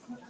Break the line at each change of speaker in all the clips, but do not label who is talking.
Good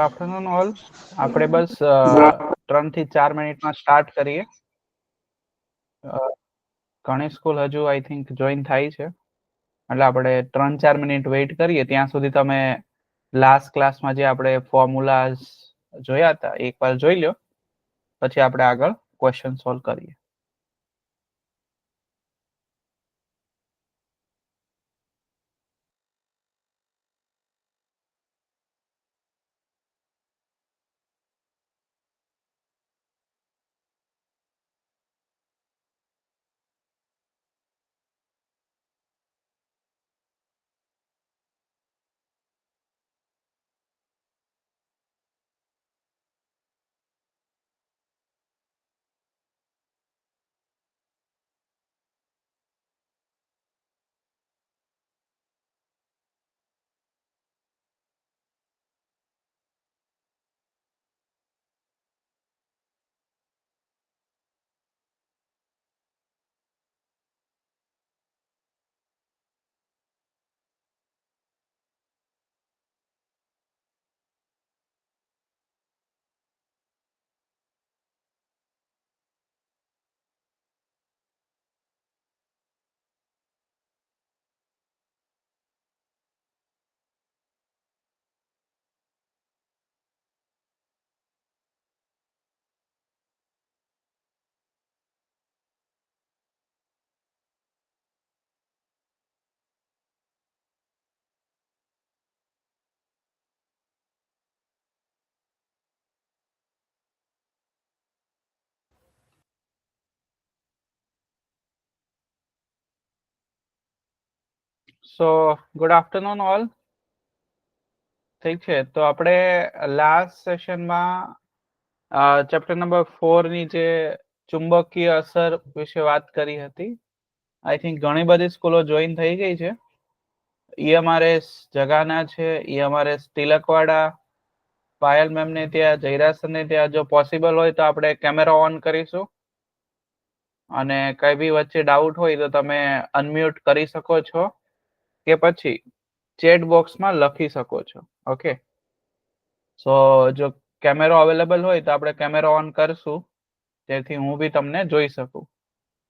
afternoon all. આપણે બસ 3 થી 4 મિનિટમાં સ્ટાર્ટ કરીએ. ઘણી સ્કૂલ હજુ આઈ થિંક જોઈન થાય છે, એટલે આપણે 3-4 મિનિટ વેઇટ કરીએ. ત્યાં સુધી તમે લાસ્ટ ક્લાસમાં જે આપણે ફોર્મ્યુલાઝ જોયા હતા એકવાર જોઈ લો, પછી આપણે આગળ ક્વેશ્ચન સોલ્વ કરીએ. સો ગુડ આફ્ટરનૂન ઓલ. ઠીક છે, તો આપણે લાસ્ટ સેશનમાં ચેપ્ટર નંબર 4 ની જે ચુંબકીય અસર વિશે વાત કરી હતી. આઈ થિંક ઘણી બધી સ્કૂલો જોઈન થઈ ગઈ છે. ઈએમઆરએસ જગાના છે, ઈએમઆરએસ તિલકવાડા, પાયલ મેમને ત્યાં, જયરાજ સરને ત્યાં. જો પોસિબલ હોય તો આપણે કેમેરા ઓન કરીશું, અને કઈ બી વચ્ચે ડાઉટ હોય તો તમે અનમ્યુટ કરી શકો છો કે પછી ચેટ બોક્સમાં લખી શકો છો. ઓકે, સો જો કેમેરો અવેલેબલ હોય તો આપણે કેમેરો ઓન કરશું, જેથી હું બી તમને જોઈ શકું.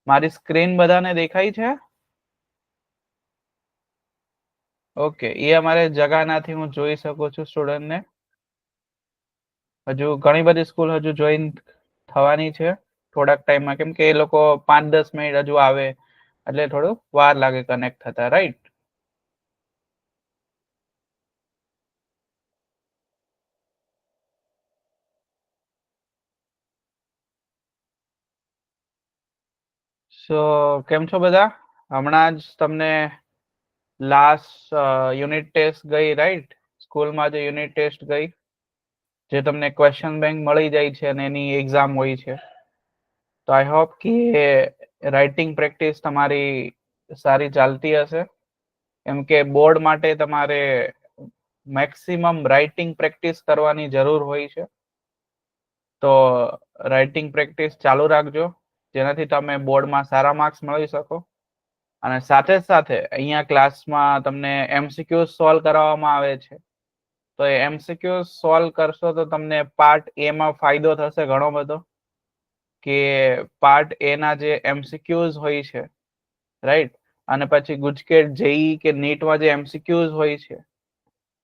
મારી સ્ક્રીન બધાને દેખાય છે? ઓકે, એ અમારે જગાનાથી હું જોઈ શકું છું સ્ટુડન્ટને. હજુ ઘણી બધી સ્કૂલ હજુ જોઈન થવાની છે થોડાક ટાઈમમાં, કેમ કે એ લોકો 5-10 મિનિટ હજુ આવે એટલે થોડું વાર લાગે કનેક્ટ થતા, રાઈટ? સો કેમ છો બધા? હમણાં જ તમને લાસ્ટ યુનિટ ટેસ્ટ ગઈ, રાઈટ? સ્કૂલમાં જે યુનિટ ટેસ્ટ ગઈ, જે તમને ક્વેશ્ચન બેંક મળી જાય છે અને એની એક્ઝામ હોય છે. તો આઈ હોપ કે રાઇટિંગ પ્રેક્ટિસ તમારી સારી ચાલતી હશે, કેમ કે બોર્ડ માટે તમારે મેક્સિમમ રાઇટિંગ પ્રેક્ટિસ કરવાની જરૂર હોય છે. તો રાઇટિંગ પ્રેક્ટિસ ચાલુ રાખજો, જેનાથી તમે બોર્ડમાં સારા માર્ક્સ મેળવી શકો. અને સાથે સાથે અહીંયા ક્લાસમાં તમને એમસીક્યુ સોલ્વ કરાવવામાં આવે છે. તો એ એમસીક્યુ સોલ્વ કરશો તો તમને પાર્ટ એ માં ફાયદો થશે ઘણો બધો, કે પાર્ટ એ ના જે એમસીક્યુઝ હોય છે, રાઈટ, અને પછી ગુજકેટ, જેઈ કે નીટમાં જે એમસીક્યુઝ હોય છે,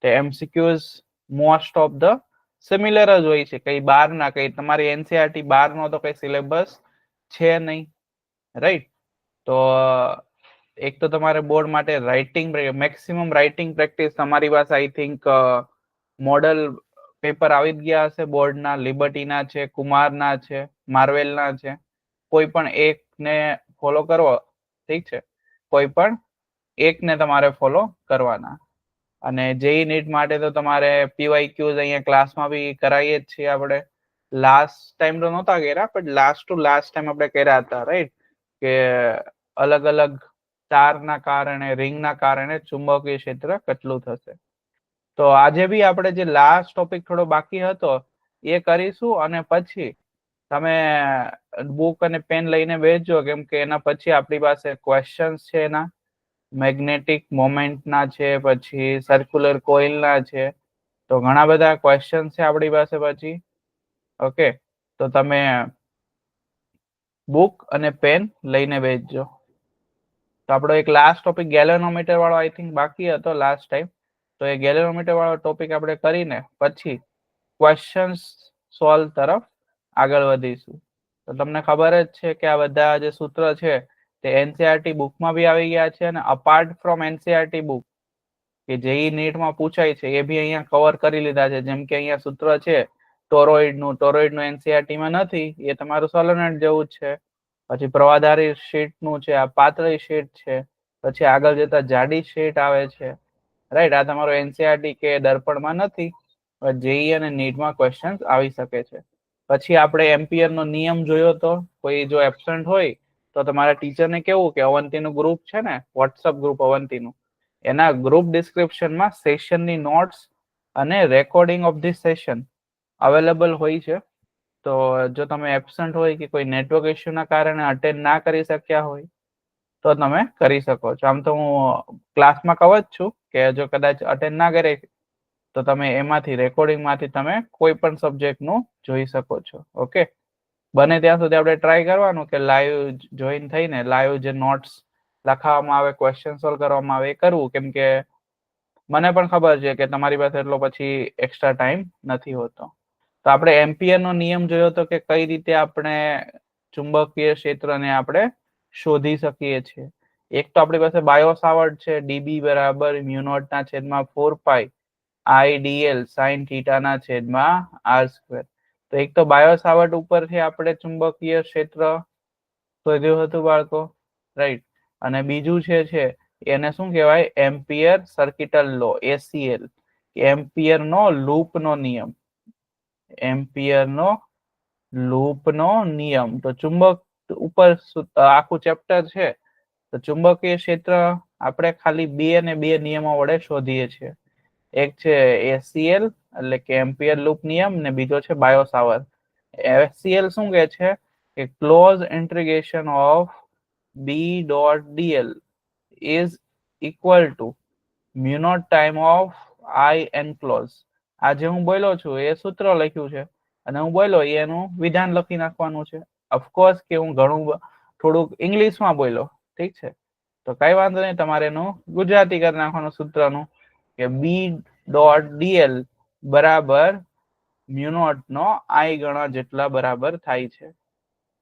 તે MCQs most of the similar જ હોય છે. કઈ બહાર ના, કઈ તમારી એનસીઆરટી બહાર નો તો કઈ સિલેબસ છે નહીં, રાઈટ? તો એક તો તમારે બોર્ડ માટે રાઇટિંગ મેક્સિમમ રાઇટિંગ પ્રેક્ટિસ તમારી પાસે આઈ થિંક મોડલ પેપર આવી જ ગયા હશે બોર્ડના, લિબર્ટીના છે, કુમારના છે, માર્વેલના છે. કોઈ પણ એકને ફોલો કરવો, ઠીક છે, કોઈ પણ એકને તમારે ફોલો કરવાના. અને જેઈ નીટ માટે તો તમારે પીવાયક્યુઝ અહીંયા ક્લાસમાં બી કરાવીએ જ છીએ આપણે. લાસ્ટ ટાઈમ તો નહોતા કર્યા, પણ લાસ્ટ ટુ લાસ્ટ ટાઈમ આપણે કર્યા હતા, રાઈટ? કે અલગ અલગ તારના કારણે, રિંગના કારણે ચુંબકીય ક્ષેત્ર કેટલું થશે. તો આજે બી આપણે જે લાસ્ટ ટોપિક થોડો બાકી હતો એ કરીશું, અને પછી તમે બુક અને પેન લઈને બેસજો, કેમ કે એના પછી આપણી પાસે ક્વેશ્ચન્સ છે એના મેગ્નેટિક મોમેન્ટના છે, પછી સર્ક્યુલર કોઇલના છે. તો ઘણા બધા ક્વેશ્ચન છે આપણી પાસે પછી. ઓકે, તો તમે બુક અને પેન લઈને બેસજો. તો આપણો એક લાસ્ટ ટોપિક ગેલેનોમીટર વાળો આઈ થિંક બાકી હતો લાસ્ટ ટાઈમ. તો એ ગેલેનોમીટર વાળો ટોપિક આપણે કરીને પછી ક્વેશ્ચન્સ સોલ્વ તરફ આગળ વધીશું. તો તમને ખબર જ છે કે આ બધા જે સૂત્ર છે તે એનસીઆરટી બુકમાં બી આવી ગયા છે, અને અપાર્ટ ફ્રોમ એનસીઆરટી બુક કે જેઈ નીટમાં પૂછાય છે એ બી અહીંયા કવર કરી લીધા છે. જેમ કે અહીંયા સૂત્ર છે ટોરોઇડનું એનસીઆરટીમાં નથી, એ તમારું સોલેનોઇડ જેવું જ છે. પછી પ્રવાહધારી શીટનું છે, આ પાતળી શીટ છે. પછી આગળ જતા જાડી શીટ આવે છે, રાઈટ? આ તમારો એનસીઆરટી કે દર્પણમાં નથી, જેઈ અને નીટમાં ક્વેશ્ચન આવી શકે છે. પછી આપણે એમ્પિયરનો નિયમ જોયો તો, કોઈ જો એબસન્ટ હોય તો તમારા ટીચરને કેવું કે અવંતીનું ગ્રુપ છે ને, વોટ્સઅપ ગ્રુપ અવંતીનું, એના ગ્રુપ ડિસ્ક્રિપ્શનમાં સેશનની નોટ્સ અને recording of this session available હોય છે. તો જો તમે એબસન્ટ હોય કે કોઈ નેટવર્ક ઇસ્યુના કારણે અટેન્ડ ના કરી શક્યા હોય તો તમે કરી શકો છો. આમ તો હું ક્લાસમાં કહું જ છું કે જો કદાચ અટેન્ડ ના કરે તો તમે એમાંથી રેકોર્ડિંગમાંથી તમે કોઈ પણ સબ્જેક્ટનું જોઈ શકો છો. ઓકે, બને ત્યાં સુધી આપણે ટ્રાય કરવાનું કે લાઈવ જોઈન થઈને લાઈવ જે નોટ્સ લખાવવામાં આવે, ક્વેશ્ચન સોલ્વ કરવામાં આવે એ કરવું, કેમ કે મને પણ ખબર છે કે તમારી પાસે એટલો પછી એક્સ્ટ્રા ટાઈમ નથી હોતો. તો આપણે એમ્પિયરનો નિયમ જોયો તો કે કઈ રીતે આપણે ચુંબકીય ક્ષેત્રને આપણે શોધી શકીએ છીએ. એક તો આપણી પાસે બાયો સાવર્ટ છે, ડીબી બરાબર મ્યુનોટના છેદમાં 4 પાઈ IDL sin થીટાના છેદમાં r². તો એક તો બાયો સાવર્ટ ઉપરથી આપણે ચુંબકીય ક્ષેત્ર શોધ્યું હતું બાળકો, રાઈટ? અને બીજું છે એને શું કહેવાય? એમ્પિયર સર્કિટલ લો, ACL, એમ્પિયરનો લૂપનો નિયમ. એમ્પિયરનો લૂપનો નિયમ. તો ચુંબક ઉપર આખું ચેપ્ટર છે. તો ચુંબકીય ક્ષેત્ર આપણે ખાલી બે નિયમો વડે શોધીએ છીએ. એક છે ACL એટલે કે એમ્પિયર લૂપ નિયમ, ને બીજો છે બાયો સાવર્ટ. ACL શું કહે છે કે close integration of B.dl is equal to mu naught time of I enclose. આ જે હું બોલ્યો છું એ સૂત્ર લખ્યું છે, અને હું બોલ્યો એનું વિધાન લખી નાખવાનું છે. ઓફકોર્સ કે હું ઘણું થોડુંક ઇંગ્લિશમાં બોલ્યો, ઠીક છે? તો કઈ વાંધો નહીં, તમારે એનું ગુજરાતી કરી નાખવાનું સૂત્રનું કે B.dl બરાબર મ્યુનોટ નો I ગણા જેટલા બરાબર થાય છે,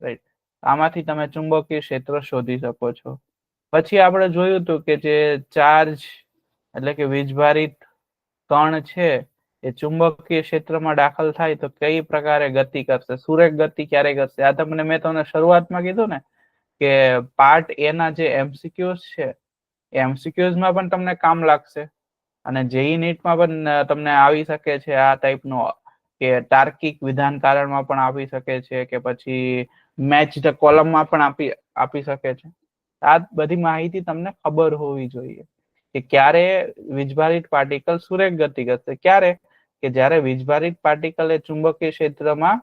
રાઈટ? આમાંથી તમે ચુંબકીય ક્ષેત્ર શોધી શકો છો. પછી આપણે જોયું હતું કે જે ચાર્જ એટલે કે વીજભારિત કણ છે એ ચુંબકીય ક્ષેત્રમાં દાખલ થાય તો કઈ પ્રકારે ગતિ કરશે, સુરેખ ગતિ ક્યારે કરશે. આ તમને મેં તમને શરૂઆતમાં કીધું ને કે પાર્ટ એ ના જે MCQs છે એ MCQsમાં પણ તમને કામ લાગશે, અને જેઈ નીટમાં પણ તમને આવી શકે છે આ ટાઈપનો, કે તાર્કિક વિધાન કારણમાં પણ આપી શકે છે, કે પછી મેચ ધ કોલમમાં પણ આપી શકે છે. આ બધી માહિતી તમને ખબર હોવી જોઈએ કે ક્યારે વીજભારિત પાર્ટિકલ સુરેખ ગતિ કરશે. ક્યારે? કે જ્યારે વીજભારિત પાર્ટિકલ એ ચુંબકીય ક્ષેત્રમાં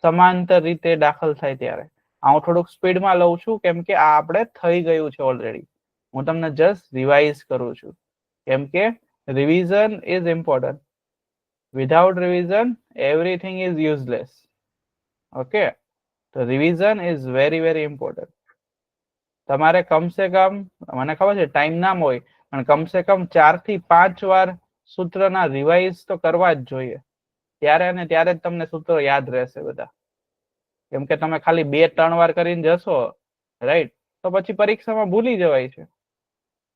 સમાંતર રીતે દાખલ થાય ત્યારે. હું થોડુંક સ્પીડમાં લઉં છું કેમ કે આ આપણે થઈ ગયું છે ઓલરેડી. હું તમને જસ્ટ રિવાઇઝ કરું છું, કેમ કે revision is important. Without revision everything is useless. Okay, તો રિવિઝન ઇઝ વેરી ઇમ્પોર્ટન્ટ. તમારે કમસે કમ, મને ખબર છે ટાઈમ ના હોય, પણ કમસે કમ 4 થી 5 વાર સૂત્રના રિવાઇઝ તો કરવા જ જોઈએ. ત્યારે ને ત્યારે જ તમને સૂત્રો યાદ રહેશે બધા. કેમ કે તમે ખાલી 2-3 વાર કરીને જશો, રાઈટ, તો પછી પરીક્ષામાં ભૂલી જવાય છે.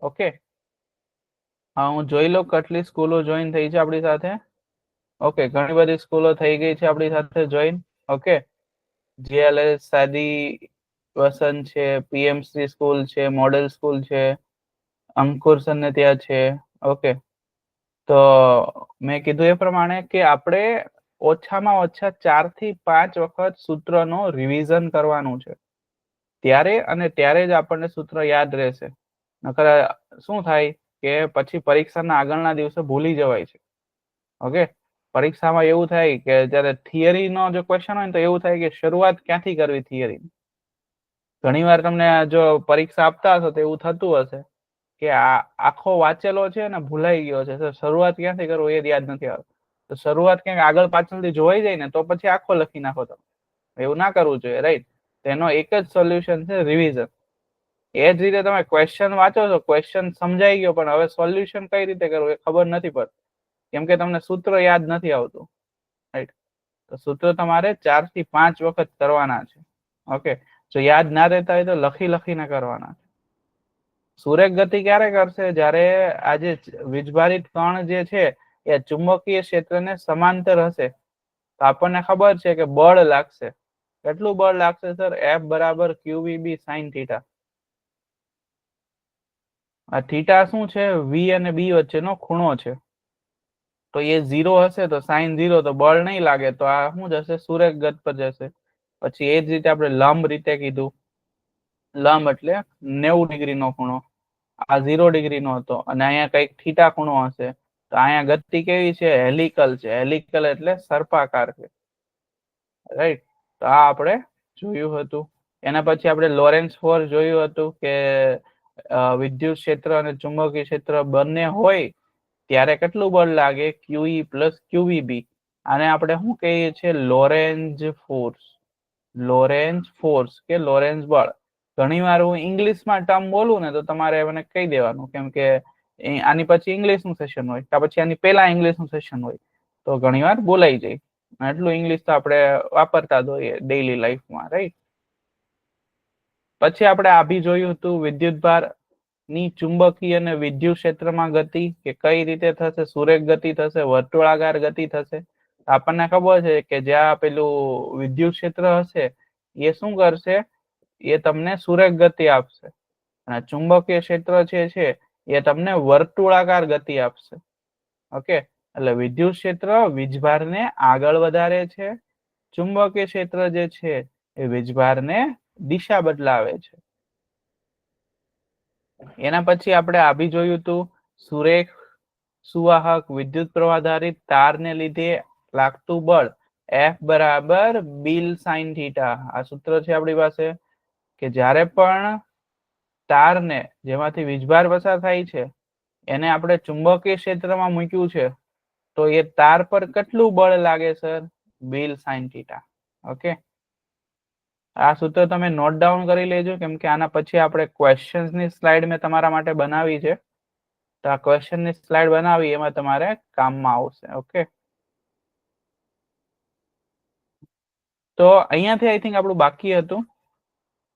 ઓકે, હા હું જોઈ લો કેટલી સ્કૂલો જોઈન થઈ છે આપણી સાથે. ઓકે, ઘણી બધી સ્કૂલો થઈ ગઈ છે આપણી સાથે જોઈન. ઓકે, જીએલએસ સાદી વસન છે, પીએમસી સ્કૂલ છે, મોડેલ સ્કૂલ છે, અંકુર સર ત્યાં છે. ઓકે, તો મેં કીધું એ પ્રમાણે કે આપણે ઓછામાં ઓછા 4 થી 5 વખત સૂત્રનો રિવિઝન કરવાનું છે. ત્યારે અને ત્યારે જ આપણને સૂત્ર યાદ રહેશે. નકર શું થાય કે પછી પરીક્ષાના આગળના દિવસે ભૂલી જવાય છે. ઓકે, પરીક્ષામાં એવું થાય કે જ્યારે થિયરીનો જો ક્વેશ્ચન હોય ને તો એવું થાય કે શરૂઆત ક્યાંથી કરવી થિયરી. ઘણીવાર તમને જો પરીક્ષા આપતા હશો તો એવું થતું હશે કે આ આખો વાંચેલો છે ને ભૂલાઈ ગયો છે, શરૂઆત ક્યાંથી કરવું એ યાદ નથી આવતું. તો શરૂઆત ક્યાંક આગળ પાછળથી જોવાઈ જાય ને તો પછી આખો લખી નાખો તમે. એવું ના કરવું જોઈએ, રાઈટ? તેનો એક જ સોલ્યુશન છે, રિવિઝન. એ જ રીતે તમે ક્વેશ્ચન વાંચો છો, ક્વેશ્ચન સમજાઈ ગયો, પણ હવે સોલ્યુશન કઈ રીતે કરવું એ ખબર નથી પડતી, કેમ કે તમને સૂત્ર યાદ નથી આવતું, રાઈટ? તો સૂત્ર તમારે 4 થી 5 વખત કરવાના છે. ઓકે, જો યાદ ના રહેતા હોય તો લખીને કરવાના. સુરેખ ગતિ ક્યારે કરશે? જ્યારે આજે વીજભારિત કણ જે છે એ ચુંબકીય ક્ષેત્રને સમાંતર હશે તો આપણને ખબર છે કે બળ લાગશે. કેટલું બળ લાગશે સર? F બરાબર QVB sin થીટા. આ થીટા શું છે? V અને B વચ્ચેનો ખૂણો છે. તો એ 0 હશે તો sin 0, તો બળ નહીં લાગે, તો આ શું જશે? સુરેખ ગત પર જશે. પછી એ જ રીતે આપણે લંબ રીતે કીધું. લંબ એટલે 90 ડિગ્રીનો ખૂણો. આ 0 ડિગ્રીનો હતો અને અહીંયા કંઈક થીટા ખૂણો હશે. તો અહીંયા ગતિ કેવી છે? હેલિકલ છે. હેલિકલ એટલે સર્પાકાર છે, રાઈટ? તો આ આપણે જોયું હતું. એના પછી આપણે લોરેન્સ ફોર્સ જોયું હતું કે વિદ્યુત ક્ષેત્ર અને ચુંબકીય ક્ષેત્ર બંને હોય ત્યારે કેટલું બળ લાગે? QE plus QVB. આને આપણે શું કહીએ છીએ? લોરેન્જ ફોર્સ. લોરેન્જ ફોર્સ કે લોરેન્જ બળ. ઘણીવાર હું ઇંગ્લિશમાં ટર્મ બોલું ને તો તમારે મને કહી દેવાનું, કેમ કે આની પછી ઇંગ્લિશનું સેશન હોય, કે પછી આની પહેલા ઇંગ્લિશનું સેશન હોય, તો ઘણીવાર બોલાઈ જાય. એટલું ઇંગ્લિશ તો આપણે વાપરતા જ હોઈએ ડેઈલી લાઈફમાં, રાઈટ? પછી આપણે આ બી જોયું હતું વિદ્યુતભાર ની ચુંબકીય અને વિદ્યુત ક્ષેત્રમાં ગતિ, કે કઈ રીતે થશે? સુરેખ ગતિ થશે, વર્તુળાકાર ગતિ થશે. આપણને ખબર છે કે જ્યાં પેલું વિદ્યુત ક્ષેત્ર હશે એ શું કરશે? એ તમને સુરેખ ગતિ આપશે. અને ચુંબકીય ક્ષેત્ર છે એ તમને વર્તુળાકાર ગતિ આપશે. ઓકે, એટલે વિદ્યુત ક્ષેત્ર વીજભારને આગળ વધારે છે, ચુંબકીય ક્ષેત્ર જે છે એ વીજભારને દિશા બદલાવે છે. એના પછી આપણે આ બી જોયું હતું સુરેખ સુવાહક વિદ્યુત પ્રવાહધારિત તારને લીધે લાગતું બળ F બરાબર બિલ સાઇન થીટા. આ સૂત્ર છે આપણી પાસે કે જ્યારે પણ તારને જેમાંથી વીજભાર પસાર થાય છે એને આપણે ચુંબકીય ક્ષેત્રમાં મૂક્યું છે તો એ તાર પર કેટલું બળ લાગે sir? Bill sine theta. Okay, આ સૂત્ર તમે નોટ ડાઉન કરી લેજો, કેમ કે આના પછી આપણે ક્વેશ્ચન્સની સ્લાઇડ મેં તમારા માટે બનાવી છે. તો આ ક્વેશ્ચનની સ્લાઇડ બનાવી એમાં તમારે કામમાં આવશે. ઓકે, તો અહીંયાથી આઈ થિંક આપણું બાકી હતું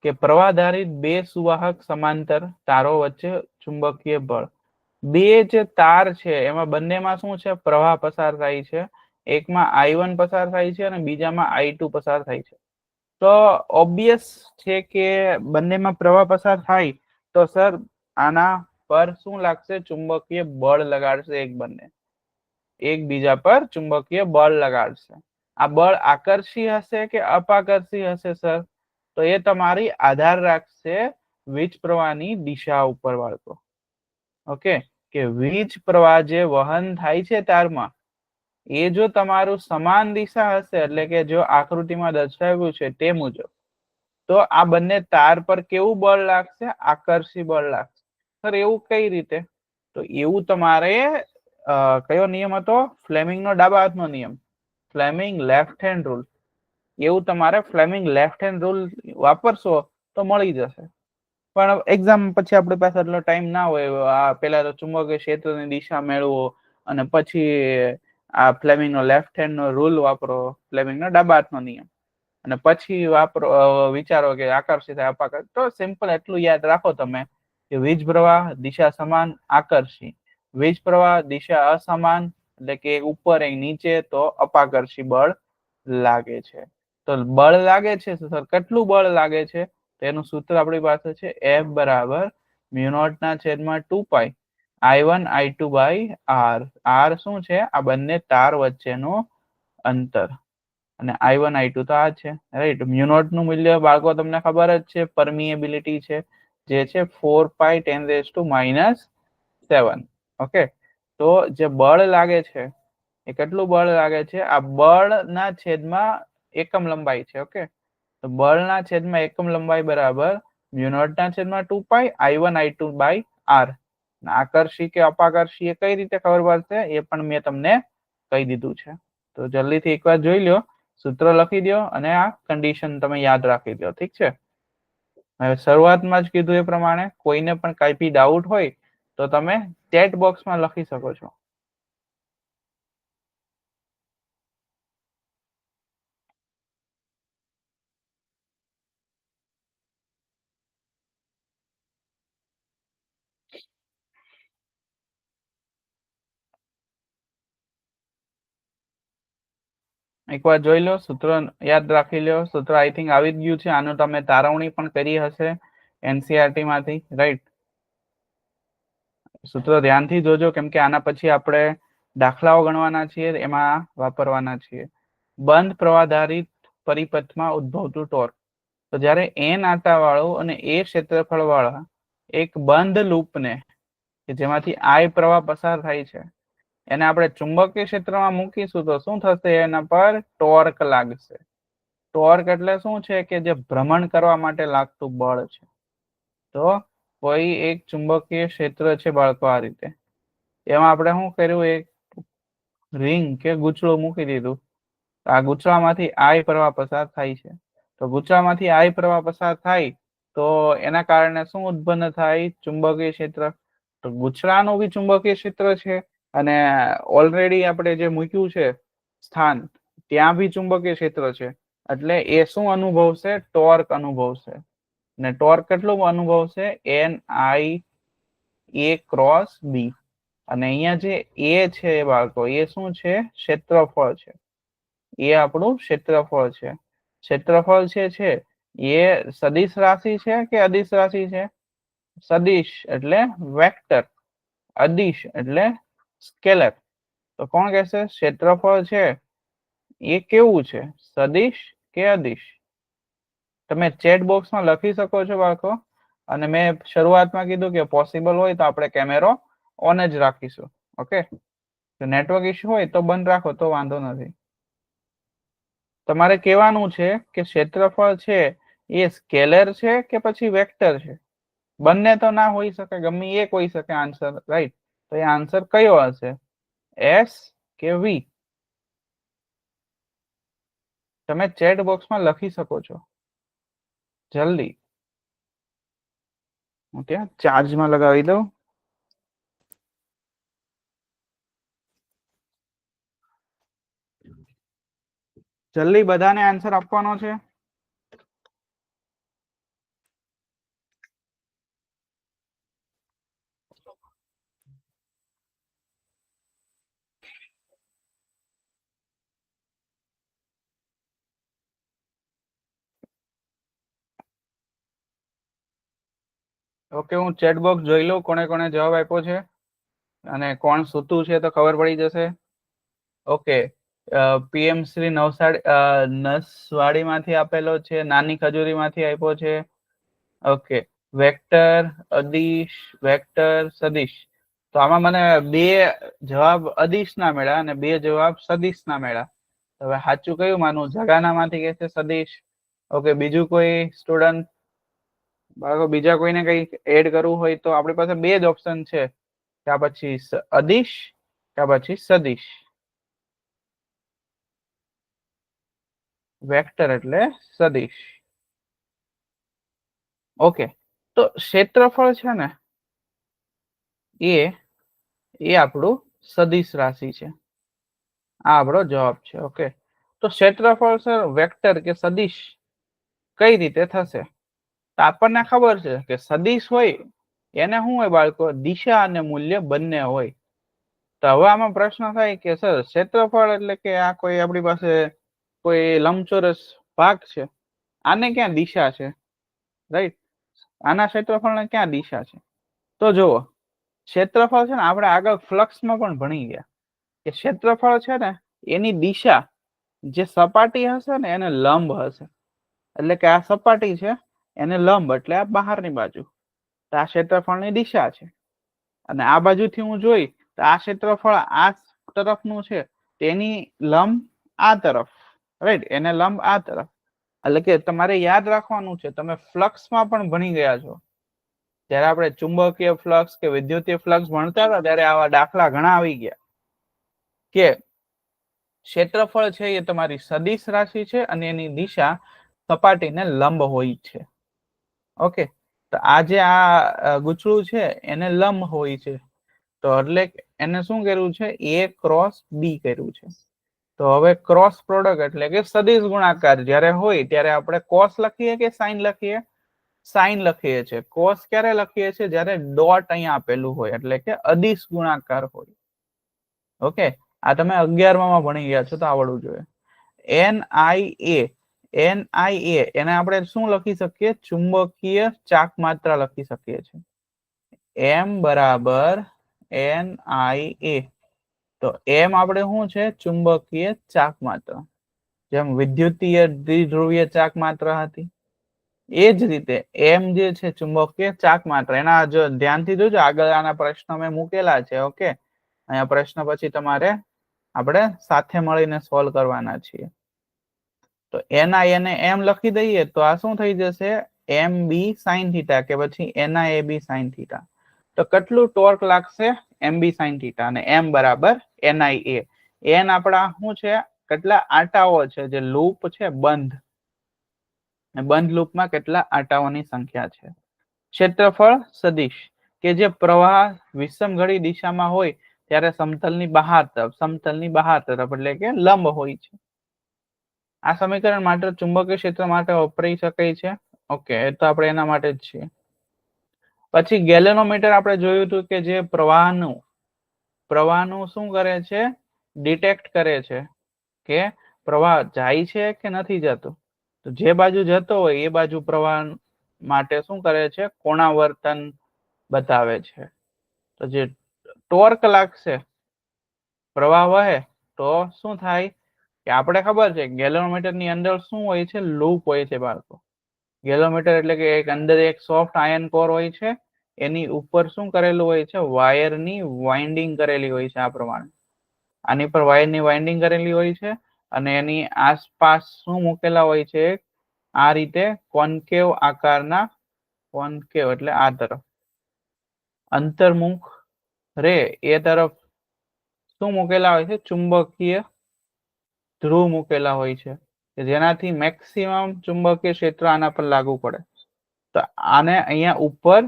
કે પ્રવાહધારિત બે સુવાહક સમાંતર તારો વચ્ચે ચુંબકીય બળ. બે જે તાર છે એમાં બંનેમાં શું છે? પ્રવાહ પસાર થાય છે. એકમાં I1 પસાર થાય છે અને બીજામાં I2 પસાર થાય છે. તો ઓબ્વિયસ છે કે બંનેમાં પ્રવાહ પસાર થાય તો સર આના પર શું લાગશે? ચુંબકીય બળ લગાડશે. એકબીજા પર ચુંબકીય બળ લગાડશે. આ બળ આકર્ષી હશે કે અપાકર્ષી હશે સર? તો એ તમારી આધાર રાખશે વીજ પ્રવાહની દિશા ઉપર વાળતો. ઓકે, કે વીજ પ્રવાહ જે વહન થાય છે તારમાં એ જો તમારું સમાન દિશા હશે, એટલે કે જો આકૃતિમાં દર્શાવ્યું છે તે મુજબ, તો આ બંને તાર પર કેવું બળ લાગશે? આકર્ષી બળ લાગશે. સર એવું કઈ રીતે? તો એવું તમારે કયો નિયમ હતો? ફ્લેમિંગનો ડાબા હાથનો નિયમ, ફ્લેમિંગ લેફ્ટ હેન્ડ રૂલ. એવું તમારે ફ્લેમિંગ લેફ્ટ હેન્ડ રૂલ વાપરશો તો મળી જશે. પણ એક્ઝામ પછી આપણી પાસે એટલો ટાઈમ ના હોય. આ પેલા તો ચુંબકીય ક્ષેત્રની દિશા મેળવો અને પછી આ ફ્લેમિંગનો લેફ્ટ હેન્ડનો રૂલ વાપરો, ફ્લેમિંગનો ડાબા હાથનો નિયમ, અને પછી વાપરો વિચારો કે આકર્ષિત થાય અપાકર્ષિત. તો સિમ્પલ એટલું યાદ રાખો તમે કે વીજ પ્રવાહ દિશા સમાન આકર્ષી, વીજ પ્રવાહ દિશા અસમાન એટલે કે ઉપર નીચે તો અપાકર્ષી બળ લાગે છે. તો બળ લાગે છે સર કેટલું બળ લાગે છે તેનું સૂત્ર આપણી પાસે છે F બરાબર મ્યુ નોટ ના છેદમાં 2 પાઈ I1 I2 by R. R શું છે? આ બંને તાર વચ્ચેનું અંતર અને I1 I2 તો આ છે રાઈટ. મ્યુ નોટ નું મૂલ્ય બાળકો તમને ખબર જ છે પરમિએબિલિટી છે જે છે 4 પાઈ 10⁻⁻⁷. ઓકે, તો જે બળ લાગે છે એ કેટલું બળ લાગે છે? આ બળના છેદમાં એકમ લંબાઈ છે. ઓકે, તો બળના છેદમાં એકમ લંબાઈ બરાબર મ્યુ નોટ ના છેદમાં 2 પાઈ I1 I2 બાય R. આકર્ષી કે અપાકર્ષી એ કઈ રીતે ખબર પડશે એ પણ મેં તમને કહી દીધું છે. તો જલ્દીથી એકવાર જોઈ લો, સૂત્ર લખી દો અને આ કન્ડિશન તમે યાદ રાખી દો. ઠીક છે. હવે શરૂઆતમાં જ કીધું એ પ્રમાણે કોઈને પણ કઈ બી ડાઉટ હોય તો તમે ચેટ બોક્સમાં લખી શકો છો. એકવાર જોઈ લો, સૂત્ર યાદ રાખી લો. સૂત્ર આઈ થિંક આવી જ ગયું છે. આનું તમે તારવણી પણ કરી હશે એનસીઆરટી માંથી, રાઈટ. સૂત્ર ધ્યાનથી જોજો કેમ કે આના પછી આપણે દાખલાઓ ગણવાના છીએ, એમાં વાપરવાના છીએ. બંધ પ્રવાધારિત પરિપથમાં ઉદ્ભવતું ટોર્ક. તો જ્યારે n આટા વાળું અને a ક્ષેત્રફળ વાળા એક બંધ લૂપને કે જેમાંથી I પ્રવાહ પસાર થાય છે એને આપણે ચુંબકીય ક્ષેત્રમાં મૂકીશું તો શું થશે? એના પર ટોર્ક લાગશે. ટોર્ક એટલે શું છે? કે જે ભ્રમણ કરવા માટે લાગતું બળ છે. તો કોઈ એક ચુંબકીય ક્ષેત્ર છે બાળકો આ રીતે, એમાં આપણે શું કર્યું? એક રિંગ કે ગૂંચળું મૂકી દીધું. આ ગૂંચળામાંથી I પ્રવાહ પસાર થાય છે. તો ગૂંચળામાંથી I પ્રવાહ પસાર થાય તો એના કારણે શું ઉત્પન્ન થાય? ચુંબકીય ક્ષેત્ર. તો ગૂંચળાનું બી ચુંબકીય ક્ષેત્ર છે અને ઓલરેડી આપણે જે મૂક્યું છે સ્થાન ત્યાં બી ચુંબકીય ક્ષેત્ર છે એટલે એ શું અનુભવશે? ટોર્ક અનુભવશે. ને ટોર્ક કેટલું અનુભવશે? NI A cross B. અને અહીંયા જે A છે બાળકો, એ શું છે? ક્ષેત્રફળ છે. એ આપણું ક્ષેત્રફળ છે. ક્ષેત્રફળ છે એ સદિશ રાશિ છે કે અદિશ રાશિ છે? સદિશ એટલે વેક્ટર, અદિશ એટલે સ્કેલર. તો કોણ કહેશે ક્ષેત્રફળ છે એ કેવું છે? સદિશ કે અદિશ? તમે ચેટ બોક્સમાં લખી શકો છો બાળકો. અને મેં શરૂઆતમાં કીધું કે પોસિબલ હોય તો આપણે કેમેરો ઓન જ રાખીશું. ઓકે, નેટવર્ક ઇશ્યુ હોય તો બંધ રાખો તો વાંધો નથી. તમારે કહેવાનું છે કે ક્ષેત્રફળ છે એ સ્કેલર છે કે પછી વેક્ટર છે? બંને તો ના હોઈ શકે, ગમે એક હોઈ શકે આન્સર, રાઈટ. તો એ આન્સર કયો હશે? S કે V? તમે ચેટ બોક્સમાં લખી શકો છો જલ્દી. ઓકે, ચાર્જમાં લગાવી દો. જલ્દી બધાને આન્સર આપવાનો છે. ઓકે, હું ચેટ બોક્સ જોઈ લઉં કોણે કોણે જવાબ આપ્યો છે અને કોણ સૂતું છે તો ખબર પડી જશે. ઓકે, પીએમ શ્રી નસવાડી માંથી આપેલો છે, નાની ખજૂરી માંથી આપ્યો છે. ઓકે, વેક્ટર, અદિશ, વેક્ટર, સદિશ. તો આમાં મને બે જવાબ અદિશ ના મળ્યા અને બે જવાબ સદિશ ના મળ્યા. હવે સાચું કયું માનું? જગાના માંથી કે છે સદિશ. ઓકે, બીજું કોઈ સ્ટુડન્ટ? બાળકો બીજા કોઈને કઈ એડ કરવું હોય તો આપણી પાસે બે જ ઓપ્શન છે, કે પછી અદિશ કે પછી સદિશ. વેક્ટર એટલે સદિશ. ઓકે, તો ક્ષેત્રફળ છે ને એ આપણું સદિશ રાશિ છે. આ આપણો જવાબ છે. ઓકે, તો ક્ષેત્રફળ સર વેક્ટર કે સદિશ કઈ રીતે થશે? તો આપણને ખબર છે કે સદિશ હોય એને શું હોય બાળકો? દિશા અને મૂલ્ય બંને હોય. તો હવે આમાં પ્રશ્ન થાય કે સર ક્ષેત્રફળ એટલે કે આ કોઈ આપણી પાસે કોઈ લંબચોરસ ભાગ છે, આને ક્યાં દિશા છે? રાઈટ, આના ક્ષેત્રફળને ક્યાં દિશા છે? તો જુઓ, ક્ષેત્રફળ છે ને આપણે આગળ ફ્લક્સમાં પણ ભણી ગયા કે ક્ષેત્રફળ છે ને એની દિશા જે સપાટી હશે ને એને લંબ હશે. એટલે કે આ સપાટી છે એને લંબ એટલે આ બહારની બાજુ, તો આ ક્ષેત્રફળની દિશા છે. અને આ બાજુથી હું જોઈ તો આ ક્ષેત્રફળ આ તરફનું છે, તેની લંબ આ તરફ, રાઈટ, એને લંબ આ તરફ. એટલે કે તમારે યાદ રાખવાનું છે, તમે ફ્લક્સમાં પણ ભણી ગયા છો, જ્યારે આપણે ચુંબકીય ફ્લક્સ કે વિદ્યુતીય ફ્લક્સ ભણતા હતા ત્યારે આવા દાખલા ઘણા આવી ગયા કે ક્ષેત્રફળ છે એ તમારી સદિશ રાશિ છે અને એની દિશા સપાટીને લંબ હોય છે. ઓકે, તો આ જે આ ગૂંચળું છે એને લંબ હોય છે, તો એટલે એને શું કર્યું છે? A ક્રોસ B કર્યું છે. તો હવે ક્રોસ પ્રોડક્ટ એટલે કે સદિશ ગુણાકાર જ્યારે હોય ત્યારે આપણે કોસ લખીએ કે સાઇન લખીએ? સાઇન લખીએ છીએ. કોસ ક્યારે લખીએ છીએ? જ્યારે ડોટ અહીંયા આપેલું હોય, એટલે કે અદિશ ગુણાકાર હોય. ઓકે, આ તમે 11માં ભણી ગયા છો તો આવડવું જોઈએ. NIA એને આપણે શું લખી શકીએ? ચુંબકીય ચાક માત્રા લખી શકીએ છીએ. M બરાબર NIA. તો M આપણે શું છે? ચુંબકીય ચાક માત્રા. જેમ વિદ્યુતીય દ્વિધ્રુવીય ચાક માત્રા હતી, એ જ રીતે M જે છે ચુંબકીય ચાક માત્રા. એના જો ધ્યાનથી જોજો, આગળ આના પ્રશ્ન મેં મૂકેલા છે. ઓકે, અહીંયા પ્રશ્ન પછી તમારે આપણે સાથે મળીને સોલ્વ કરવાના છીએ. તો NI ને M લખી દઈએ તો આ શું થઈ જશે? MB sin થીટા કે પછી NIAB sin થીટા. તો કેટલું ટોર્ક લાગશે? MB sin theta. અને M બરાબર NIA. N આપણા શું છે? કેટલા આટાઓ છે જે લૂપ છે બંધ, બંધ લૂપમાં કેટલા આટાઓની સંખ્યા છે. ક્ષેત્રફળ સદિશ કે જે પ્રવાહ વિષમઘડી દિશામાં હોય ત્યારે સમતલની બહાર તરફ એટલે કે લંબ હોય છે. આ સમીકરણ માત્ર ચુંબકીય ક્ષેત્ર માટે વપરાઈ શકાય છે. ઓકે, એ તો આપણે એના માટે જ છીએ. પછી ગેલેનોમીટર આપણે જોયું હતું કે જે પ્રવાહનું શું કરે છે? ડિટેક્ટ કરે છે કે પ્રવાહ જાય છે કે નથી જતો. તો જે બાજુ જતો હોય એ બાજુ પ્રવાહ માટે શું કરે છે? કોણાવર્તન બતાવે છે. તો જે ટોર્ક લાગશે, પ્રવાહ વહે તો શું થાય કે આપણે ખબર છે ગેલેનોમીટર ની અંદર શું હોય છે? લૂપ હોય છે બાળકો. ગેલેનોમીટર એટલે કે એક અંદર એક સોફ્ટ આયન કોર હોય છે, એની ઉપર શું કરેલું હોય છે? વાયરની વાઇન્ડિંગ કરેલી હોય છે. આ પ્રમાણે આની પર વાયરની વાઇન્ડિંગ કરેલી હોય છે અને એની આસપાસ શું મૂકેલા હોય છે? આ રીતે કોન્કેવ આકારના, કોન્કેવ એટલે આ તરફ અંતર્મુખ રે એ તરફ શું મૂકેલા હોય છે? ચુંબકીય ધ્રુવ મૂકેલા હોય છે કે જેનાથી મેક્સિમમ ચુંબકીય ક્ષેત્ર આના પર લાગુ પડે. તો આને અહીંયા ઉપર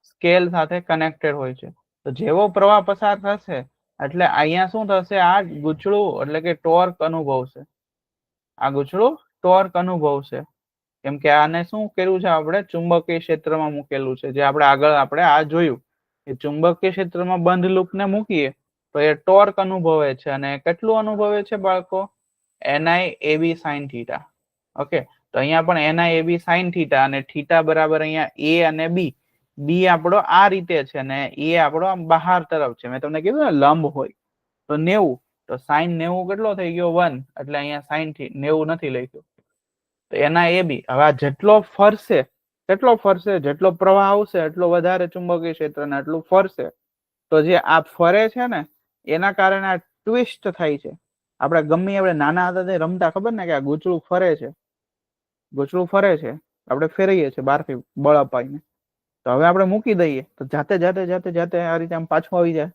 સ્કેલ સાથે કનેક્ટેડ હોય છે. તો જેવો પ્રવાહ પસાર થશે એટલે અહીંયા શું થશે? આ ગૂંચળું એટલે કે ટોર્ક અનુભવશે. આ ગૂંચળું ટોર્ક અનુભવશે કેમ કે આને શું કર્યું છે? આપણે ચુંબકીય ક્ષેત્રમાં મૂકેલું છે. જે આપણે આગળ આ જોયું કે ચુંબકીય ક્ષેત્રમાં બંધ લૂપને મૂકીએ તો એ ટોર્ક અનુભવે છે. અને કેટલું અનુભવે છે બાળકો? NIAB sin theta. ઓકે, તો અહીંયા પણ NIAB sin થીટા અને થીટા બરાબર અહીંયા A અને B. B આપણો આ રીતે છે અને A આપણો બહાર તરફ છે. મેં તમને કીધું ને લંબ હોય તો 90, તો sin 90 કેટલો થઈ ગયો? 1. એટલે અહીંયા sin 90 નથી લખ્યું. તો NIAB હવે આ જેટલો ફરશે જેટલો પ્રવાહ આવશે એટલો વધારે ચુંબકીય ક્ષેત્રને એટલું ફરશે. તો જે આ ફરે છે ને એના કારણે આ ટ્વિસ્ટ થાય છે. આપણે નાના હતા તે રમતા, ખબર ને કે આ ગૂંચળું ફરે છે, આપણે ફેરવીએ છીએ બહારથી બળ અપાઈને. તો હવે આપણે મૂકી દઈએ તો જાતે આ રીતે આમ પાછું આવી જાય.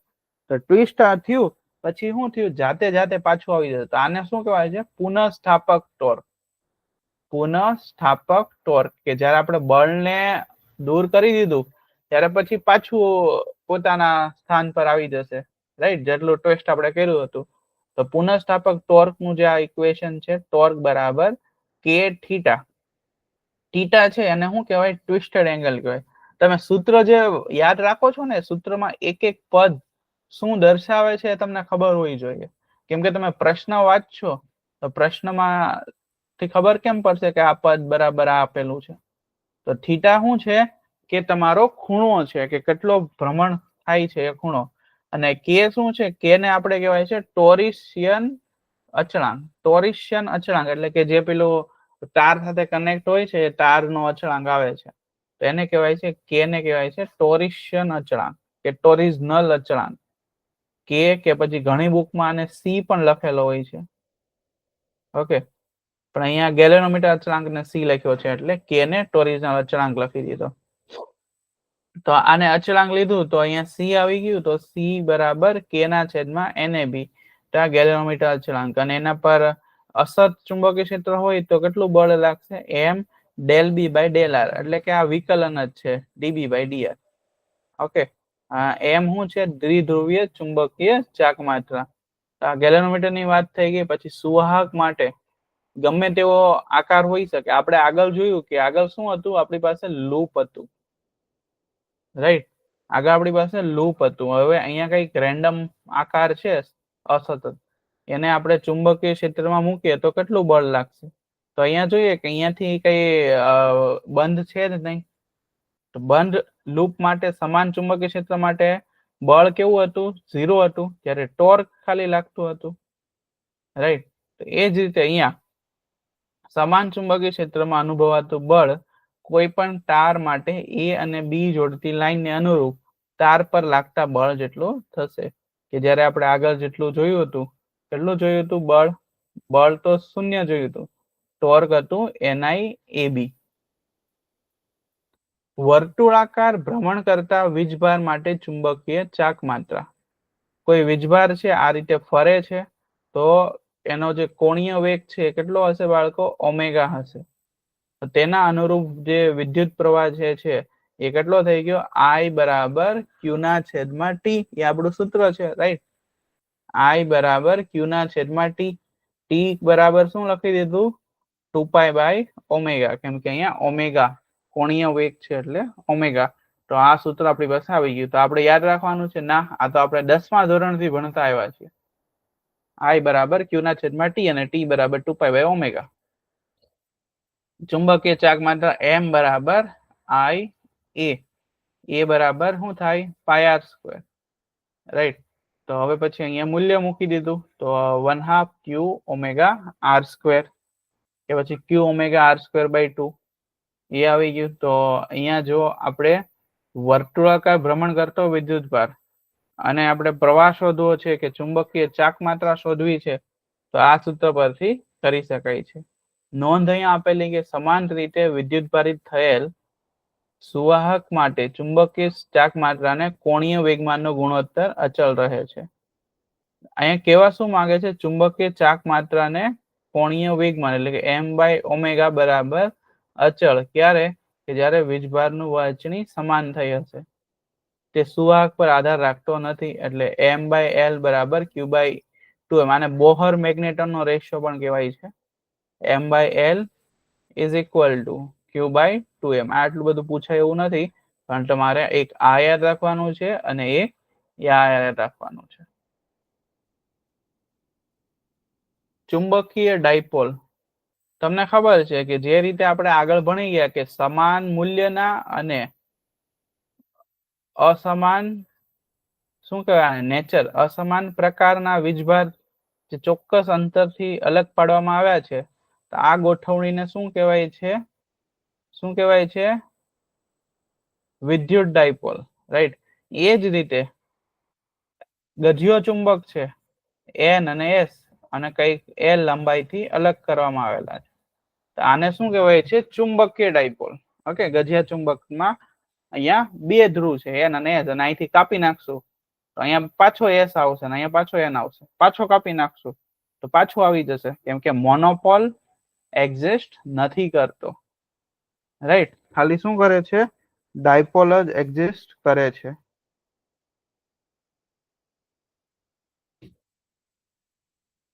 તો ટ્વિસ્ટ થયું પછી શું થયું? જાતે પાછું આવી જાય. તો આને શું કહેવાય છે? પુનઃસ્થાપક ટોર્ક. પુનઃસ્થાપક ટોર્ક કે જ્યારે આપણે બળને દૂર કરી દીધું ત્યારે પછી પાછું પોતાના સ્થાન પર આવી જશે. રાઈટ, જેટલું ટ્વિસ્ટ આપણે કર્યું હતું. તો પુનઃસ્થાપક ટોર્ક નું જે આ ઇક્વેશન છે, ટોર્ક બરાબર K થીટા. થીટા છે એને શું કહેવાય? ટ્વિસ્ટેડ એંગલ કહેવાય. તમે સૂત્ર જે યાદ રાખો છો ને, સૂત્રમાં એક એક પદ શું દર્શાવે છે તમને ખબર હોવી જોઈએ. કેમ કે તમે પ્રશ્ન વાંચશો તો પ્રશ્નમાં થી ખબર કેમ પડશે કે આ પદ બરાબર આ આપેલું છે. તો થીટા શું છે કે તમારો ખૂણો છે, કે કેટલો ભ્રમણ થાય છે એ ખૂણો. અને કે શું છે, કે ને આપણે કહેવાય છે ટોરિશિયન અચળાંક. ટોરિશિયન અચળાંક એટલે કે જે પેલું તાર સાથે કનેક્ટ હોય છે એ તારનો અચળાંક આવે છે, તો એને કહેવાય છે, કે ને કહેવાય છે ટોરિશિયન અચળાંક કે ટોરિઝનલ અચળાંક. કે પછી ઘણી બુકમાં આને સી પણ લખેલો હોય છે. ઓકે, પણ અહીંયા ગેલેનોમીટર અચળાંક ને સી લખ્યો છે એટલે કે ને ટોરિઝનલ અચળાંક લખી દીધો. તો આને અચળાંક લીધું તો અહીંયા સી આવી ગયું, તો સી બરાબર કે ના છેદમાં NAB, તો આ ગેલેનોમીટર અચળાંક. અને એના પર અસર ચુંબકીય ક્ષેત્ર હોય તો કેટલું બળ લાગશે, m del b by del r, એટલે કે આ વિકલન જ છે db by dr. Okay, m શું છે, દ્વિધ્રુવીય ચુંબકીય ચાક માત્રા. આ ગેલેનોમીટર ની વાત થઈ ગઈ. પછી સુવાહક માટે ગમે તેવો આકાર હોઈ શકે. આપણે આગળ જોયું કે આગળ શું હતું, આપણી પાસે લૂપ હતું, રાઈટ. આગળ આપણી પાસે લૂપ હતું. હવે અહીંયા કઈક રેન્ડમ આકાર છે અસતત, એને આપણે ચુંબકીય ક્ષેત્રમાં મૂકીએ તો કેટલું બળ લાગશે. તો અહીંયા જોઈએ કે અહીંયાથી કઈ બંધ છે જ નહીં. તો બંધ લૂપ માટે સમાન ચુંબકીય ક્ષેત્ર માટે બળ કેવું હતું, 0 હતું, જ્યારે ટોર્ક ખાલી લાગતું હતું, રાઈટ. તો એ જ રીતે અહીંયા સમાન ચુંબકીય ક્ષેત્રમાં અનુભવાતું બળ કોઈ પણ તાર માટે A અને B જોડતી લાઈનને અનુરૂપ તાર પર લાગતા બળ જેટલું થશે. કે જ્યારે આપણે આગળ જેટલું જોયું હતું, કેટલું જોયું હતું બળ, બળ તો 0 જોયું હતું, ટોર્ક હતું NI AB. વર્તુળાકાર ભ્રમણ કરતા વીજભાર માટે ચુંબકીય ચાક માત્રા. કોઈ વીજભાર છે આ રીતે ફરે છે તો એનો જે કોણીય વેગ છે કેટલો હશે બાળકો, ઓમેગા હશે. તેના અનુરૂપ જે વિદ્યુત પ્રવાહ છે એ કેટલો થઈ ગયો, I બરાબર Q ના છેદમાં T. એ આપણું સૂત્ર છે, રાઈટ. I બરાબર Q ના છેદમાં T. T બરાબર શું લખી દીધું, 2π બાય ઓમેગા, કેમ કે અહીંયા ઓમેગા કોણીય વેગ છે એટલે ઓમેગા. તો આ સૂત્ર આપણી પાસે આવી ગયું. તો આપણે યાદ રાખવાનું છે ના, આ તો આપણે 10મા ધોરણથી ભણતા આવ્યા છીએ. I બરાબર Q ના છેદમાં T અને T બરાબર 2π બાય ઓમેગા. ચુંબકીય ચાક માત્રા M બરાબર I A બરાબર શું થાય, πr², રાઈટ. તો હવે પછી અહીંયા મૂલ્ય મૂકી દીધું, તો 1/2 Q ઓમેગા r², કે પછી Q ઓમેગા r² બાય 2 એ આવી ગયું. તો અહીંયા જો આપણે વર્તુળાકાર ભ્રમણ કરતો વિદ્યુતભાર અને આપણે પ્રવાહ શોધવો છે કે ચુંબકીય ચાક માત્રા શોધવી છે, તો આ સૂત્ર પરથી કરી શકાય છે. નોંધ અહીંયા આપેલી કે સમાન રીતે વિદ્યુતભારિત થયેલ સુવાહક માટે ચુંબકીય ચાક માત્રાને કોણીય વેગમાનનો ગુણોત્તર અચળ રહે છે. અહીંયા કહેવા શું માંગે છે, ચુંબકીય ચાક માત્રાને કોણીય વેગમાન એટલે કે m બાય ઓમેગા બરાબર અચળ ક્યારે, કે જ્યારે વીજભારનું વહેંચણી સમાન થઈ હશે. તે સુવાહક પર આધાર રાખતો નથી, એટલે m બાય l બરાબર Q બાય 2m. આને બોહર મેગ્નેટનનો રેશિયો પણ કહેવાય છે. m by l is equal to Q by 2m. આટલું બધું પૂછાય એવું નથી, પણ તમારે એક આ યાદ રાખવાનું છે અને એક આ યાદ રાખવાનું છે. ચુંબકીય ડાયપોલ. તમને ખબર છે કે જે રીતે આપણે આગળ ભણી ગયા કે સમાન મૂલ્યના અને અસમાન શું કહેવાય નેચર, અસમાન પ્રકારના વીજભાર જે ચોક્કસ અંતરથી અલગ પાડવામાં આવ્યા છે, તો આ ગોઠવણીને શું કહેવાય છે, શું કહેવાય છે, વિદ્યુત ડાયપોલ, રાઈટ. એ જ રીતે ગજિયો ચુંબક છે, N અને S અને કઈક L લંબાઈથી અલગ કરવામાં આવેલા છે, તો આને શું કહેવાય છે, ચુંબકીય ડાયપોલ. ઓકે, ગજિયા ચુંબકમાં અહીંયા 2 ધ્રુવ છે N અને S, અને અહીંથી કાપી નાખશું તો અહીંયા પાછો S આવશે અને અહીંયા પાછો N આવશે. પાછો કાપી નાખશું તો પાછું આવી જશે, કેમ કે મોનોપોલ એક્ઝિસ્ટ નથી કરતો, રાઈટ. ખાલી શું કરે છે, ડાયપોલ જ એક્ઝિસ્ટ કરે છે.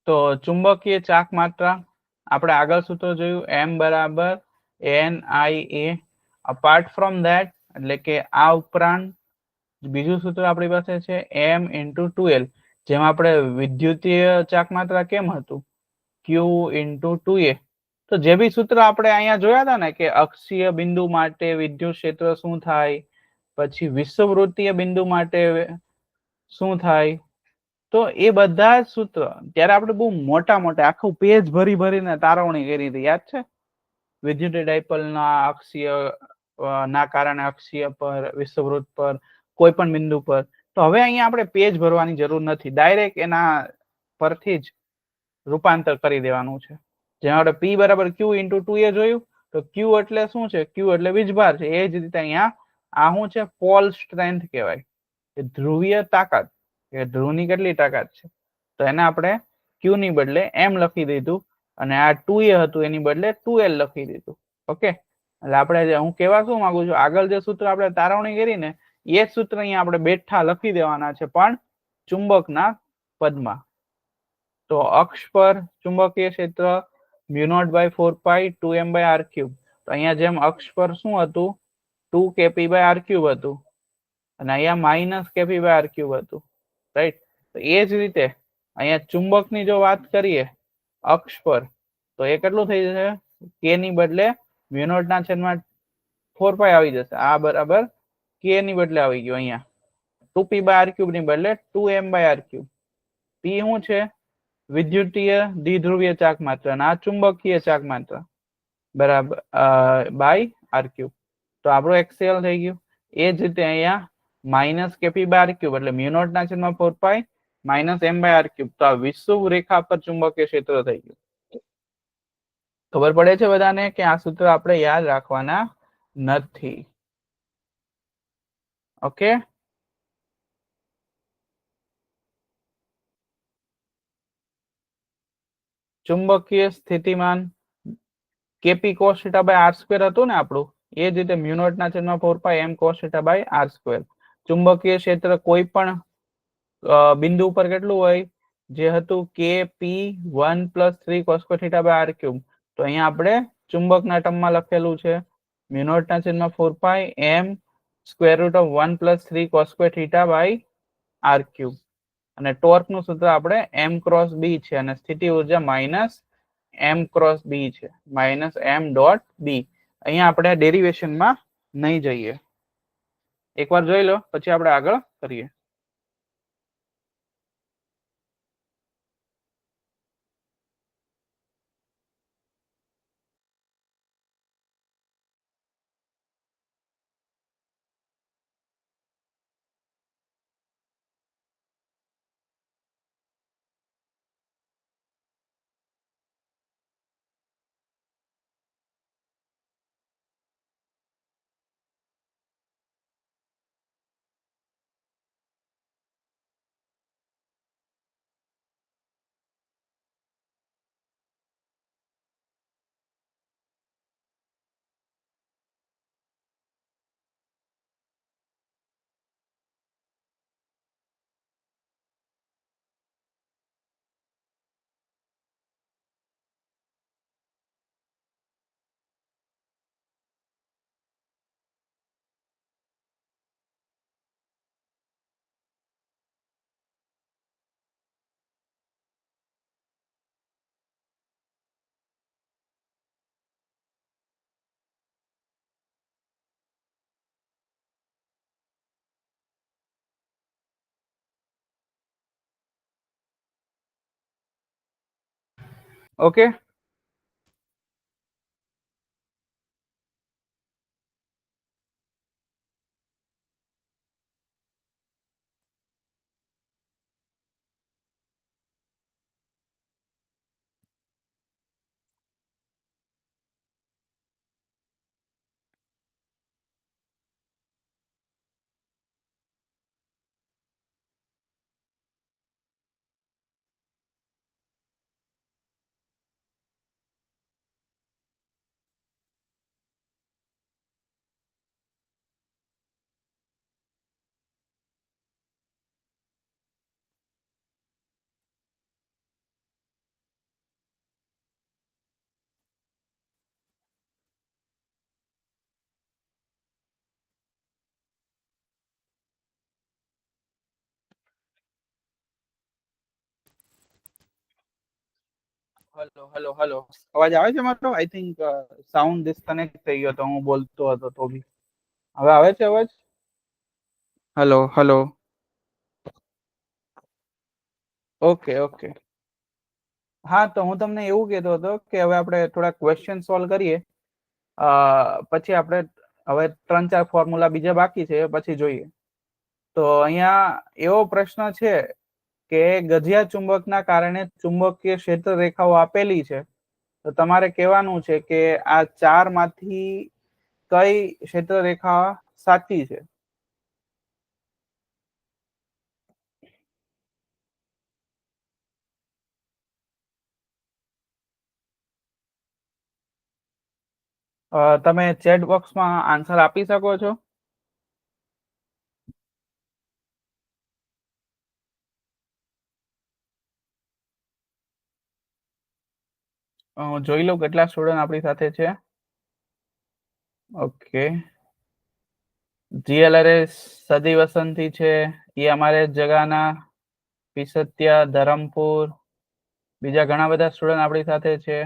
તો ચુંબકીય ચાક માત્રા આપણે આગળ સૂત્ર જોયું, m બરાબર NIA. અપાર્ટ ફ્રોમ ધેટ એટલે કે આ ઉપરાંત બીજું સૂત્ર આપણી પાસે છે m × 2l, જેમાં આપણે વિદ્યુતીય ચાક માત્રા કેમ હતું q × 2a. તો જે બી સૂત્ર આપણે અહીંયા જોયા હતા ને કે અક્ષીય બિંદુ માટે વિદ્યુત ક્ષેત્ર શું થાય, પછી વિષુવવૃત્તીય બિંદુ માટે શું થાય, તો એ બધા જ સૂત્ર ત્યારે આપણે બહુ મોટા મોટા આખું પેજ ભરી ભરીને તારવણી કરી હતી, યાદ છે? વિદ્યુત ડાયપોલના અક્ષીય ના કારણે અક્ષીય પર, વિષુવવૃત્ત પર, કોઈ પણ બિંદુ પર. તો હવે અહીંયા આપણે પેજ ભરવાની જરૂર નથી, ડાયરેક્ટ એના પરથી જ રૂપાંતર કરી દેવાનું છે. જેમાં આપણે p બરાબર q × 2a જોયું, તો q એટલે શું છે? q એટલે વીજભાર છે. એ જ રીતે અહીંયા આ શું છે? પોલ સ્ટ્રેન્થ કહેવાય, ધ્રુવીય તાકાત, કે ધ્રુવની કેટલી તાકાત છે. તો એને આપણે q ની બદલે m લખી દીધું, અને આ 2a હતું એની બદલે 2l લખી દીધું. ઓકે, એટલે આપણે હું કહેવા શું માંગુ છું, આગળ જે સૂત્ર આપણે તારવણી કરી ને એ જ સૂત્ર અહીંયા આપણે બેઠા લખી દેવાના છે, પણ ચુંબકના પદમાં. તો અક્ષ પર ચુંબકીય ક્ષેત્ર μ0/4π 2m/r³. તો અહીંયા જેમ અક્ષ પર શું હતું 2kp/r³ હતું, અને અહીંયા -kp/r³ હતું, રાઈટ? તો એ જ રીતે અહીંયા ચુંબકની જો વાત કરીએ અક્ષ પર, તો એ કેટલું થઈ જશે? k ની બદલે μ0/4π આવી જશે. આ બરાબર k ની બદલે આવી ગયું અહીંયા 2p/r³ ની બદલે 2m/r³. p શું છે? વિદ્યુતીય દ્વિધ્રુવીય ચાક માત્રા, અને આ ચુંબકીય ચાક માત્રા, બરાબર /r³. તો આપણું એક્સેલ થઈ ગયું. એ જ રીતે અહીંયા -kp/r³ એટલે μ0/4π -m/r³. તો આ વિષુવ રેખા પર ચુંબકીય ક્ષેત્ર થઈ ગયું. ખબર પડે છે બધાને કે આ સૂત્ર આપણે યાદ રાખવાના નથી. ઓકે, ચુંબકીય સ્થિતિમાન kp cos θ/r² હતું ને આપણું, એ જ રીતે μ0/4π m cos θ/r². ચુંબકીય ક્ષેત્ર કોઈ પણ બિંદુ ઉપર કેટલું હોય? જે હતું kp1 + 3 cos θ/r³. તો અહીંયા આપણે ચુંબકના ટર્મમાં લખેલું છે μ0/4π m √1 + 3 cos θ/r³. અને ટોર્ક નું સૂત્ર આપણે m × b છે, અને સ્થિતિ ઉર્જા -m × b છે, -m.b. અહીંયા આપણે ડેરિવેશનમાં નહીં જઈએ, એકવાર જોઈ લો પછી આપણે આગળ કરીએ. ઓકે, હલો હલો હલો, અવાજ આવે છે મારો? આઈ થિંક સાઉન્ડ ડિસ્કનેક્ટ થઈ ગયો તો, હું બોલતો હતો તો બી. હવે આવે છે અવાજ? Hello hello. Okay okay. હા, તો હું તમને એવું કહેતો હતો કે હવે આપણે થોડા ક્વેશ્ચન સોલ્વ કરીએ. પછી આપણે હવે 3-4 ફોર્મ્યુલા બીજા બાકી છે, પછી જોઈએ. તો અહીંયા એવો પ્રશ્ન છે કે ગજિયા ચુંબકના કારણે ચુંબકીય ક્ષેત્ર રેખાઓ આપેલી છે. તો તમારે કહેવાનું છે કે આ 4 માંથી કઈ ક્ષેત્ર રેખા સાચી છે. તમે ચેટ બોક્સમાં આન્સર આપી શકો છો. જોઈ લો કેટલા સ્ટુડન્ટ આપણી સાથે છે. ઓકે. જીએલઆરએસ સદી વસંતી છે, એ અમારે જગાના પિસત્યા, ધરમપુર, બીજા ઘણા બધા સ્ટુડન્ટ આપણી સાથે છે.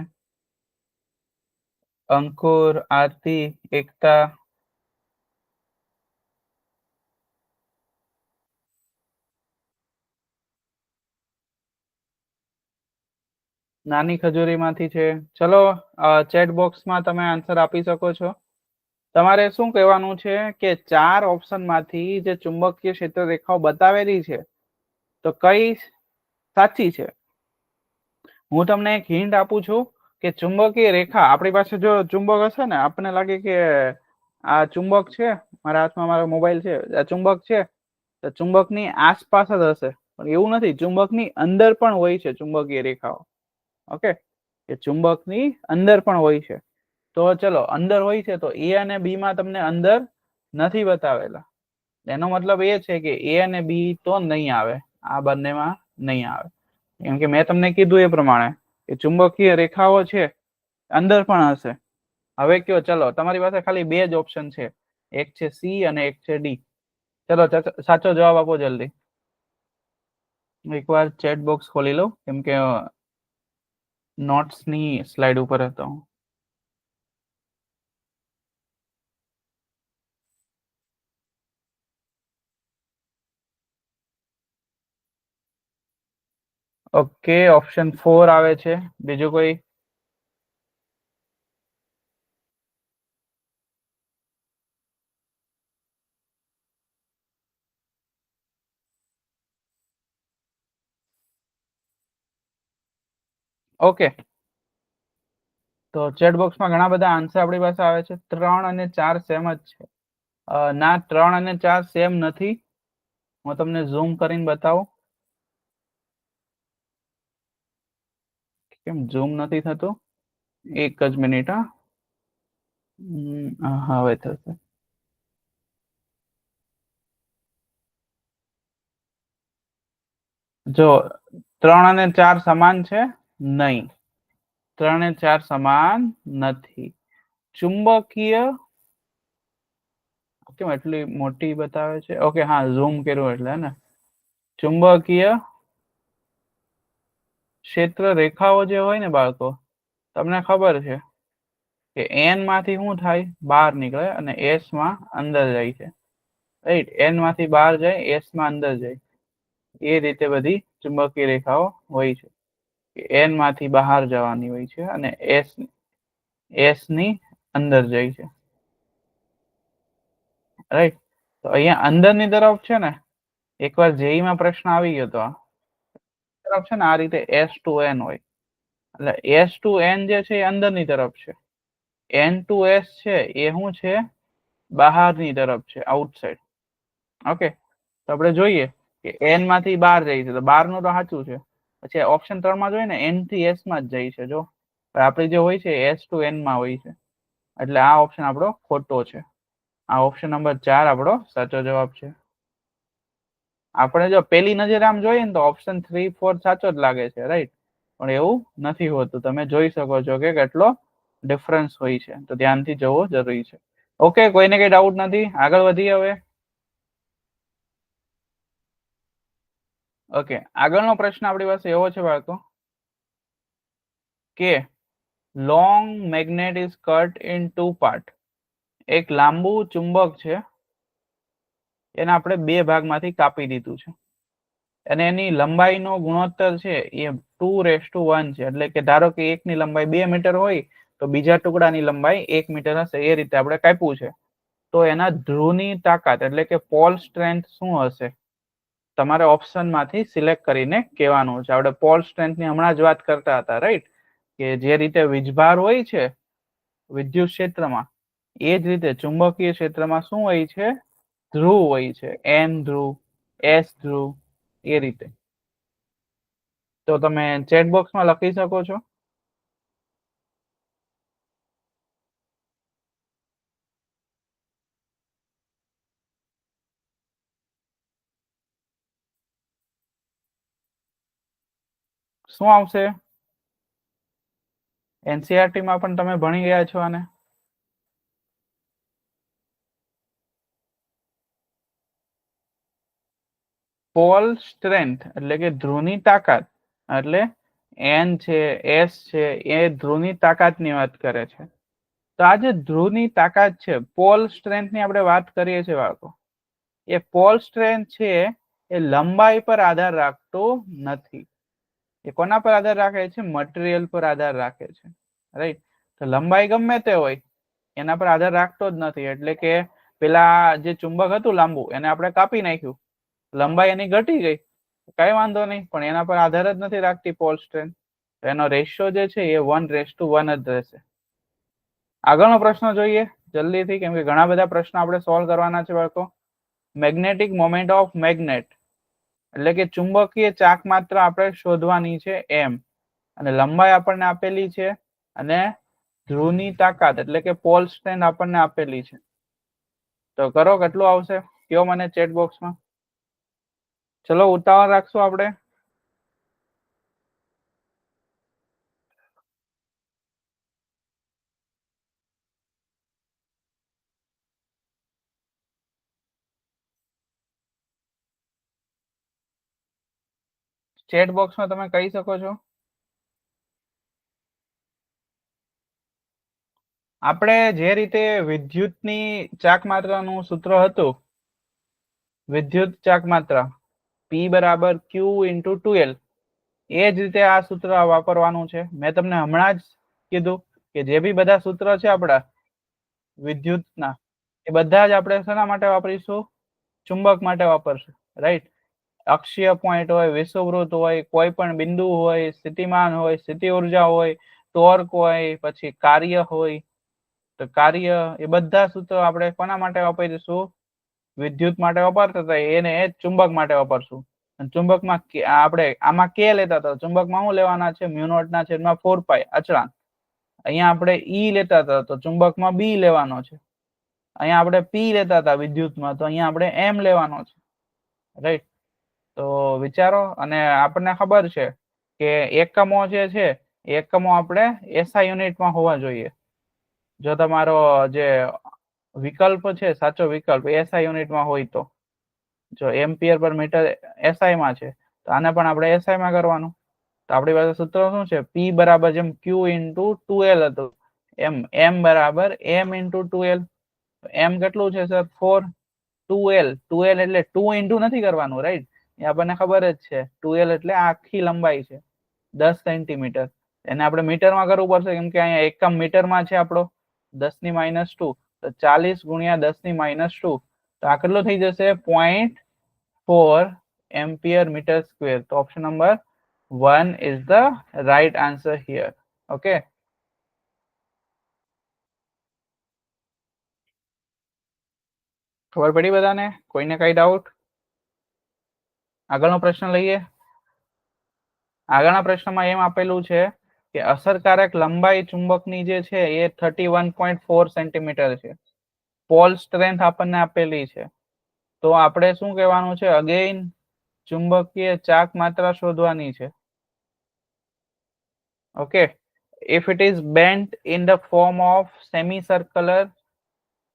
અંકુર, આરતી, એકતા, નાની ખજૂરીમાંથી છે. ચલો, ચેટ બોક્સમાં તમે આન્સર આપી શકો છો. તમારે શું કહેવાનું છે કે 4 ઓપ્શનમાંથી જે ચુંબકીય ક્ષેત્ર રેખાઓ બતાવેલી છે, તો કઈ સાચી છે. હું તમને એક હિન્ટ આપું છું કે ચુંબકીય રેખા આપણી પાસે જો ચુંબક હશે ને, આપણને લાગે કે આ ચુંબક છે, મારા હાથમાં મારો મોબાઈલ છે, આ ચુંબક છે, તો ચુંબકની આસપાસ જ હશે. પણ એવું નથી, ચુંબકની અંદર પણ હોય છે ચુંબકીય રેખાઓ. ઓકે, કે ચુંબકની અંદર પણ હોય છે. તો ચલો, અંદર હોય છે તો એ અને બી માં તમને અંદર નથી બતાવેલા. એનો મતલબ એ છે કે એ અને બી તો નહીં આવે, આ બંનેમાં નહીં આવે. કેમ કે મેં તમને કીધું એ પ્રમાણે કે ચુંબકીય રેખાઓ છે અંદર પણ હશે. હવે કયો, ચલો, તમારી પાસે ખાલી 2 જ ઓપ્શન છે, એક છે સી અને એક છે ડી. ચલો, સાચો જવાબ આપો જલ્દી. એકવાર ચેટ બોક્સ ખોલી લો, કેમ કે નોટ્સની સ્લાઇડ ઉપર હતો. ઓકે, ઓપ્શન 4 આવે છે. બીજું કોઈ? ઓકે, તો ચેટ બોક્સમાં ઘણા બધા આન્સર આપણી પાસે આવે છે. 3 અને 4 સેમ જ છે. ના, 3 અને 4 સેમ નથી. હું તમને ઝૂમ કરીને બતાવું. કેમ ઝૂમ નથી થતું? એક જ મિનિટ. હા, હવે થશે. જો 3 અને 4 સમાન છે? નહીં, 3 અને 4 સમાન નથી. ચુંબકીય કેમ એટલી મોટી બતાવે છે? ઓકે, હા, ઝૂમ કર્યું એટલે ને. ચુંબકીય ક્ષેત્ર રેખાઓ જે હોય ને બાળકો, તમને ખબર છે કે એન માંથી શું થાય? બહાર નીકળે અને એસ માં અંદર જાય છે. રાઈટ, એન માંથી બહાર જાય, એસ માં અંદર જાય. એ રીતે બધી ચુંબકીય રેખાઓ હોય છે. એન માંથી બહાર જવાની હોય છે અને એસ ની અંદર જાય છે. રાઈટ, તો અહીંયા અંદરની તરફ છે ને, એકવાર જેઈ માં પ્રશ્ન આવી ગયો તો તરફ છે ને આ રીતે S2N હોય. એટલે S2N જે છે એ અંદરની તરફ છે. N2S છે એ શું છે? બહારની તરફ છે, આઉટસાઇડ. ઓકે, તો આપણે જોઈએ કે એન માંથી બહાર જાય છે, તો બહારનું તો સાચું છે. પછી ઓપ્શન 3 માં જોઈએ ને, એન થી એસ માં જ જાય છે. જો આપણી જે હોય છે S2N માં હોય છે, એટલે આ ઓપ્શન આપણો ખોટો છે. આ ઓપ્શન નંબર 4 આપણો સાચો જવાબ છે. આપણે જો પેલી નજરે આમ જોઈએ ને તો ઓપ્શન 3, 4 સાચો જ લાગે છે, રાઈટ? પણ એવું નથી હોતું. તમે જોઈ શકો છો કે કેટલો ડિફરન્સ હોય છે. તો ધ્યાનથી જોવું જરૂરી છે. ઓકે, કોઈને કઈ ડાઉટ નથી? આગળ વધીએ હવે. ઓકે, આગળનો પ્રશ્ન આપણી પાસે એવો છે બાળકો કે long magnet is cut in 2 part. એક લાંબુ ચુંબક છે એને આપણે 2 ભાગમાંથી કાપી દીધું છે અને એની લંબાઈનો ગુણોત્તર છે એ 2:1 છે. એટલે કે ધારો કે એકની લંબાઈ 2 મીટર હોય તો બીજા ટુકડાની લંબાઈ 1 મીટર હશે. એ રીતે આપણે કાપ્યું છે. તો એના ધ્રુવની તાકાત એટલે કે પોલ સ્ટ્રેન્થ શું હશે? તમારે ઓપ્શનમાંથી સિલેક્ટ કરીને કહેવાનું છે. આપણે પોલ સ્ટ્રેન્થની હમણાં જ વાત કરતા હતા, રાઈટ? કે જે રીતે વીજભાર હોય છે વિદ્યુત ક્ષેત્રમાં, એ જ રીતે ચુંબકીય ક્ષેત્રમાં શું હોય છે? ધ્રુવ હોય છે. એન ધ્રુવ, એસ ધ્રુવ, એ રીતે. તો તમે ચેટ બોક્સમાં લખી શકો છો. શું આવશે? એનસીઆરટી માં પણ તમે ભણી ગયા છો આને. પોલ સ્ટ્રેન્થ એટલે કે ધ્રુવની તાકાત, એટલે એન છે, એસ છે, એ ધ્રુવની તાકાતની વાત કરે છે. તો આ જે ધ્રુવની તાકાત છે, પોલ સ્ટ્રેન્થની આપણે વાત કરીએ છીએ બાળકો, એ પોલ સ્ટ્રેન્થ છે એ લંબાઈ પર આધાર રાખતો નથી. એ કોના પર આધાર રાખે છે? મટીરિયલ પર આધાર રાખે છે, રાઈટ? તો લંબાઈ ગમે તે હોય એના પર આધાર રાખતો જ નથી. એટલે કે પેલા જે ચુંબક હતું લાંબુ, એને આપણે કાપી નાખ્યું, લંબાઈ એની ઘટી ગઈ, કઈ વાંધો નહીં, પણ એના પર આધાર જ નથી રાખતી પોલ સ્ટ્રેન્થ. એનો રેશિયો જે છે એ 1:1 જ રહેશે. આગળનો પ્રશ્ન જોઈએ જલ્દીથી, કેમ કે ઘણા બધા પ્રશ્નો આપણે સોલ્વ કરવાના છે બાળકો. મેગ્નેટિક મોમેન્ટ ઓફ મેગ્નેટ એટલે કે ચુંબકીય ચાક માત્ર આપણે શોધવાની છે એમ, અને લંબાઈ આપણને આપેલી છે, અને ધ્રુવની તાકાત એટલે કે પોલ સ્ટ્રેન્થ આપણને આપેલી છે. તો કરો, કેટલું આવશે કયો મને ચેટ બોક્સમાં. ચલો ઉતાવળ રાખશું આપણે. ચેટ બોક્સમાં તમે કહી શકો છો. આપણે જે રીતે વિદ્યુતની ચાક માત્રાનું સૂત્ર હતું, વિદ્યુત ચાક માત્રા P બરાબર Q × 2L, એ જ રીતે આ સૂત્ર વાપરવાનું છે. મેં તમને હમણાં જ કીધું કે જે બી બધા સૂત્ર છે આપણા વિદ્યુતના, એ બધા જ આપણે શેના માટે વાપરીશું? ચુંબક માટે વાપરશું, રાઈટ? અક્ષીય પોઈન્ટ હોય, વિષુવવૃત્ત હોય, કોઈ પણ બિંદુ હોય, સ્થિતિમાન હોય, સ્થિતિ ઉર્જા હોય, ટોર્ક હોય, પછી કાર્ય હોય, તો કાર્ય, એ બધા સૂત્રો આપણે કોના માટે વાપરીશું? વિદ્યુત માટે વાપરતા હતા, એને એ ચુંબક માટે વાપરશું. ચુંબકમાં આપણે આમાં કે લેતા હતા, ચુંબકમાં શું લેવાના છે? μ0/4π અચળાંક. અહીંયા આપણે ઈ લેતા હતા તો ચુંબકમાં બી લેવાનો છે. અહીંયા આપણે પી લેતા હતા વિદ્યુતમાં, તો અહીંયા આપણે એમ લેવાનો છે, રાઈટ? તો વિચારો. અને આપણને ખબર છે કે એકમો જે છે, એકમો આપણે એસઆઈ યુનિટમાં હોવા જોઈએ. જો તમારો જે વિકલ્પ છે, સાચો વિકલ્પ એસઆઈ યુનિટમાં હોય તો. જો એમ્પિયર પર મીટર એસઆઈ માં છે, તો આને પણ આપણે એસઆઈ માં કરવાનું. તો આપણી પાસે સૂત્ર શું છે? P બરાબર જેમ Q × 2L હતું, એમ M બરાબર M × 2L. M કેટલું છે સર? 4. 2L, 2L એટલે 2 × નથી કરવાનું, રાઈટ? એ આપણને ખબર જ છે. 2L એટલે આખી લંબાઈ છે 10 સેન્ટીમીટર. એને આપણે મીટરમાં કરવું પડશે, કેમ કે અહીંયા એકમ મીટરમાં છે આપણો. 10⁻², તો 40 × 10⁻², તો આ કેટલો થઈ જશે? 0.4 એમ્પિયર મીટર સ્ક્વેર. તો option number 1 is the right answer here. Okay. ખબર પડી બધાને? કોઈને કઈ ડાઉટ? આગળનો પ્રશ્ન લઈએ. આગળના પ્રશ્નમાં એમ આપેલું છે કે અસરકારક લંબાઈ ચુંબકની જે છે એ 31.4 સેન્ટીમીટર છે. પોલ સ્ટ્રેન્થ આપણને આપેલી છે. તો આપણે શું કહેવાનું છે? અગેઇન ચુંબકીય ચાક માત્રા શોધવાની છે. Okay. If it is bent in the form of semicircular,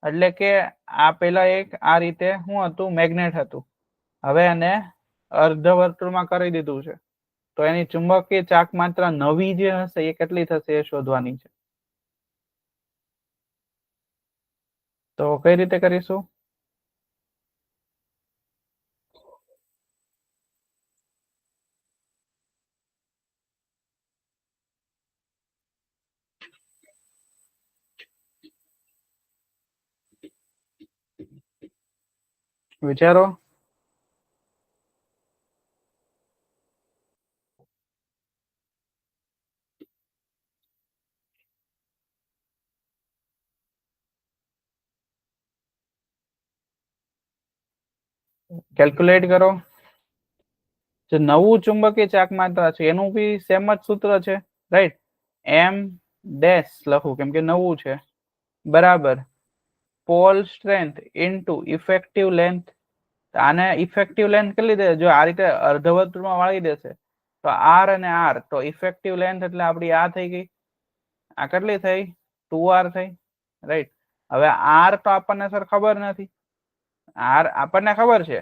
એટલે કે આ પેલા એક આ રીતે શું હતું? મેગ્નેટ હતું. હવે એને અર્ધવર્તુળમાં કરી દીધું છે. તો એની ચુંબકીય ચાક માત્રા નવી જે હશે એ કેટલી થશે એ શોધવાની છે. તો કઈ રીતે કરીશું? વિચારો. કેલ્ક્યુલેટ કરો. જે નવું ચુંબકીય ચાક માત્રા છે એનું બી સેમ જ સૂત્ર છે, રાઈટ? એમ ડેશ લખું કેમ કે નવું છે, બરાબર pole strength into effective length. આને ઇફેક્ટિવ લેન્થ કેટલી દે? જો આ રીતે અર્ધવર્તુળમાં વાળી દેશે તો આર અને આર, તો ઇફેક્ટિવ લેન્થ એટલે આપડી આ થઈ ગઈ, આ કેટલી થઈ? 2r થઈ, રાઈટ? હવે આર તો આપણને સર ખબર નથી. આર આપણને ખબર છે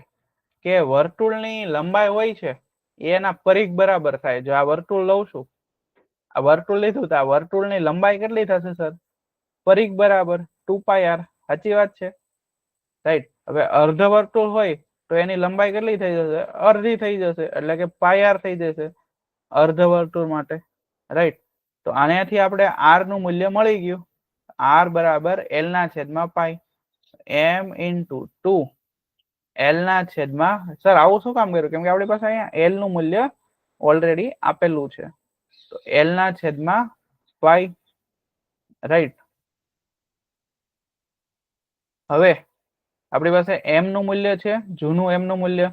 કે વર્તુળની લંબાઈ હોય છે એના પરિઘ બરાબર થાય. જો આ વર્તુળ લઉં છું, આ વર્તુળ લીધું તો આ વર્તુળની લંબાઈ કેટલી થશે સર? પરિઘ બરાબર 2πr. સાચી વાત છે, રાઈટ? હવે અર્ધ વર્તુળ હોય તો એની લંબાઈ કેટલી થઈ જશે? અડધી થઈ જશે, એટલે કે πr થઈ જશે અર્ધ વર્તુળ માટે, રાઈટ? તો આનાથી આપણે r નું મૂલ્ય મળી ગયું. r બરાબર l ના છેદમાં પાઈ, m ઇન્ટુ 2 l ના છેદમાં, સર આવું શું કામ કર્યું? કેમ કે આપણી પાસે અહીંયા l નું મૂલ્ય ઓલરેડી આપેલું છે, તો l ના છેદમાં પાઈ, રાઈટ? હવે આપણી પાસે m નું મૂલ્ય છે, જૂનું m નું મૂલ્ય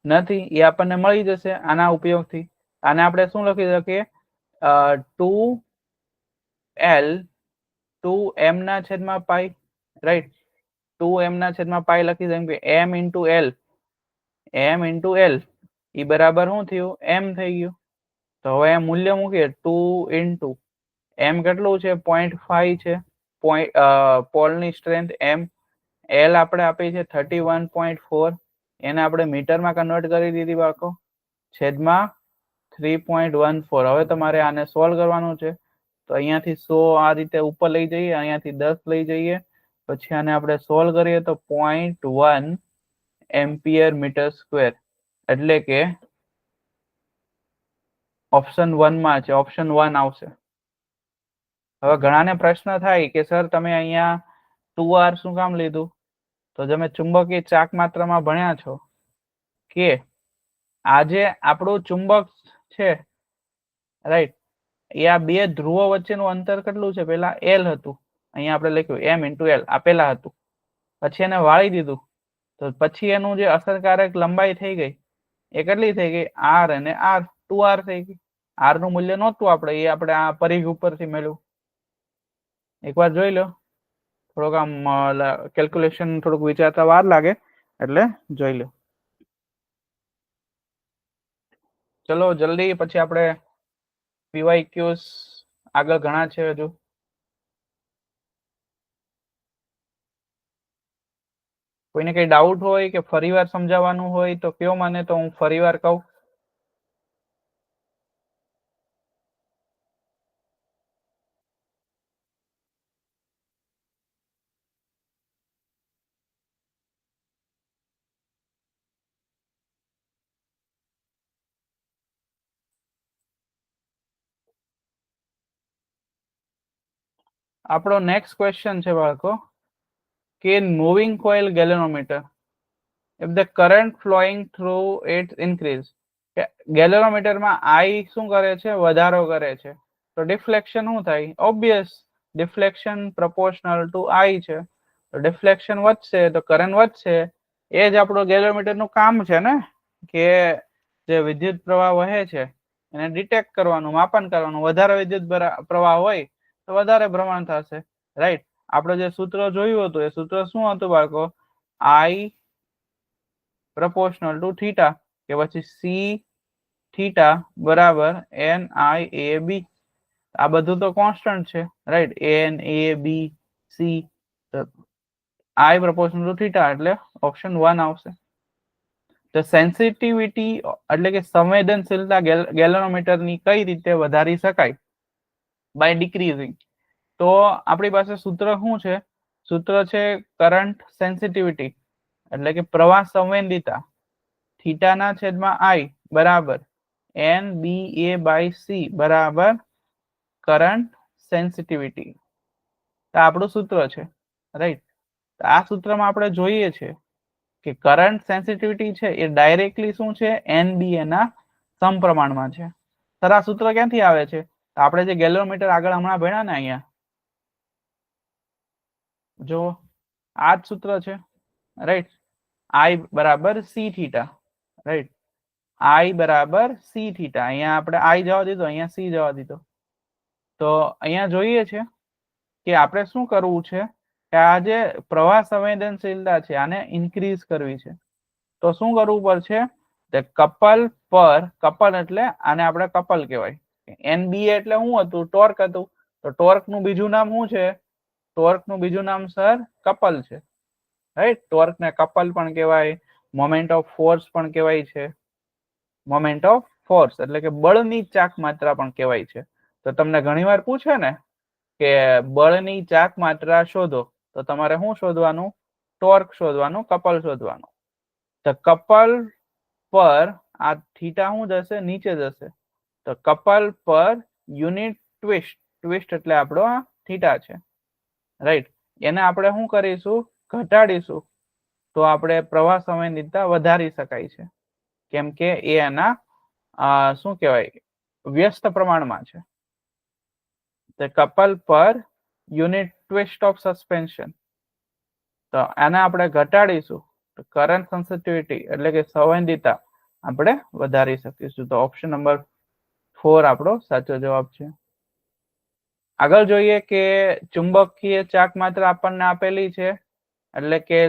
નથી, એ આપણને મળી જશે આના ઉપયોગથી. આને આપણે શું લખી શકીએ? 2l 2m ના છેદમાં પાઈ, રાઈટ? 2m ના છેદમાં પાઈ લખી શકીએ. m into l, m into l એ બરાબર શું થયું? m થઈ ગયું. તો હવે મૂલ્ય મૂકીએ 2 ઇન્ટુ m કેટલું છે? 0.5 છે પોલની સ્ટ્રેન્થ m. l આપણે આપી છે 31.4, એને આપણે મીટરમાં કન્વર્ટ કરી દીધી બાળકો, છેદમાં 3.14. હવે તમારે આને સોલ્વ કરવાનું છે. તો અહીંયાથી 100 આ રીતે ઉપર લઈ જઈએ, અહીંયાથી 10 લઈ જઈએ, પછી આને આપણે સોલ્વ કરીએ તો 0.1 એમ્પિયર મીટર સ્ક્વેર, એટલે કે ઓપ્શન 1 માં છે, ઓપ્શન 1 આવશે. હવે ઘણાને પ્રશ્ન થાય કે સર તમે અહીંયા 2r શું કામ લીધું? તો તમે ચુંબકીય ચાક માત્રામાં ભણ્યા છો કે આજે આપણું ચુંબક છે, રાઈટ, એ આ બે ધ્રુવો વચ્ચેનું અંતર કેટલું છે? પેલા l હતું, અહીંયા આપણે લખ્યું m ઇન્ટુ l, આ પેલા હતું, પછી એને વાળી દીધું તો પછી એનું જે અસરકારક લંબાઈ થઈ ગઈ એ કેટલી થઈ ગઈ? r અને r, 2r થઈ ગઈ. r નું મૂલ્ય નહોતું આપણે, એ આપણે આ પરિઘ ઉપરથી મેળવ્યું. એકવાર જોઈ લો, થોડોક આમ કેલ્ક્યુલેશન થોડુંક વિચારતા વાર લાગે એટલે જોઈ લો. ચલો જલ્દી, પછી આપણે PYQs આગળ ઘણા છે હજુ. કોઈને કઈ ડાઉટ હોય કે ફરીવાર સમજાવવાનું હોય તો કયો મને, તો હું ફરીવાર કહું. આપણો નેક્સ્ટ ક્વેશ્ચન છે બાળકો કે moving coil galvanometer, if the current flowing through it increase, ગેલેનોમીટરમાં I શું કરે છે? વધારો કરે છે. તો ડિફ્લેક્શન શું થાય? Obvious, deflection proportional two I છે. તો ડિફ્લેક્શન વધશે તો કરંટ વધશે. એ જ આપણું ગેલેનોમીટરનું કામ છે ને, કે જે વિદ્યુત પ્રવાહ વહે છે એને ડિટેક્ટ કરવાનું, માપન કરવાનું. વધારે વિદ્યુત પ્રવાહ હોય તો વધારે ભ્રમણ થશે, રાઈટ? આપણે જે સૂત્ર જોયું હતું એ સૂત્ર શું હતું બાળકો? I proportional to theta, કે પછી c theta બરાબર NIAB. આ બધું તો કોન્સ્ટન્ટ છે, right? NAB C, I proportional to theta એટલે ઓપ્શન 1 આવશે. તો સેન્સિટિવિટી એટલે કે સંવેદનશીલતા ગેલ્વેનોમીટરની કઈ રીતે વધારી શકાય? બાય ડિક્રીઝિંગ. તો આપણી પાસે સૂત્ર શું છે? સૂત્ર છે કરંટ સેન્સિટિવિટી એટલે કે પ્રવાહ સંવેદિતા થીટાના છેદમાં આઈ બરાબર NBA/C બરાબર કરંટ સેન્સિટિવિટી. તો આપણું સૂત્ર છે, રાઈટ. આ સૂત્રમાં આપણે જોઈએ છે કે કરંટ સેન્સિટિવિટી છે એ ડાયરેક્ટલી શું છે? NBA ના સમપ્રમાણમાં છે. સર આ સૂત્ર ક્યાંથી આવે છે? આપણે જે ગેલ્વેનોમીટર આગળ હમણાં ભણ્યા ને અહીંયા જો આ જ સૂત્ર છે, રાઈટ. I બરાબર C થીટા, રાઈટ. I બરાબર C થીટા. અહીંયા આપણે I જવા દીધો, અહીંયા C જવા દીધો. તો અહીંયા જોઈએ છે કે આપણે શું કરવું છે કે આ જે પ્રવાહ સંવેદનશીલતા છે આને ઇન્ક્રીઝ કરવી છે. તો શું કરવું પડશે? તે કપલ પર, કપલ એટલે આને આપણે કપલ કહેવાય. NBA એટલે શું હતું? ટોર્ક હતું. તો ટોર્ક નું બીજું નામ શું છે? ટોર્ક નું બીજું નામ સર કપલ છે, રાઈટ. ટોર્ક ને કપલ પણ કહેવાય, મોમેન્ટ ઓફ ફોર્સ પણ કહેવાય છે. મોમેન્ટ ઓફ ફોર્સ એટલે કે બળની ચાક માત્રા પણ કહેવાય છે. તો તમને ઘણીવાર પૂછે ને કે બળની ચાક માત્રા શોધો, તો તમારે શું શોધવાનું? ટોર્ક શોધવાનું, કપલ શોધવાનું. તો કપલ પર આ થીટા શું જશે? નીચે જશે. તો કપલ પર યુનિટ ટ્વિસ્ટ, ટ્વિસ્ટ એટલે આપણો આ થીટા છે, રાઈટ. એને આપણે શું કરીશું? ઘટાડીશું. તો આપણે પ્રવાહ સંવેદિતા વધારી શકાય છે, કેમ કે એ એના શું કહેવાય વ્યસ્ત પ્રમાણમાં છે. તો કપલ પર યુનિટ ટ્વિસ્ટ ઓફ સસ્પેન્શન. તો આને આપણે ઘટાડીશું તો કરંટ સેન્સિટિવિટી એટલે કે સંવેદિતા આપણે વધારી શકીશું. તો ઓપ્શન નંબર 4 આપણો સાચો જવાબ છે. આગળ જોઈએ કે ચુંબકીય ચાક માત્રા આપણને આપેલી છે, એટલે કે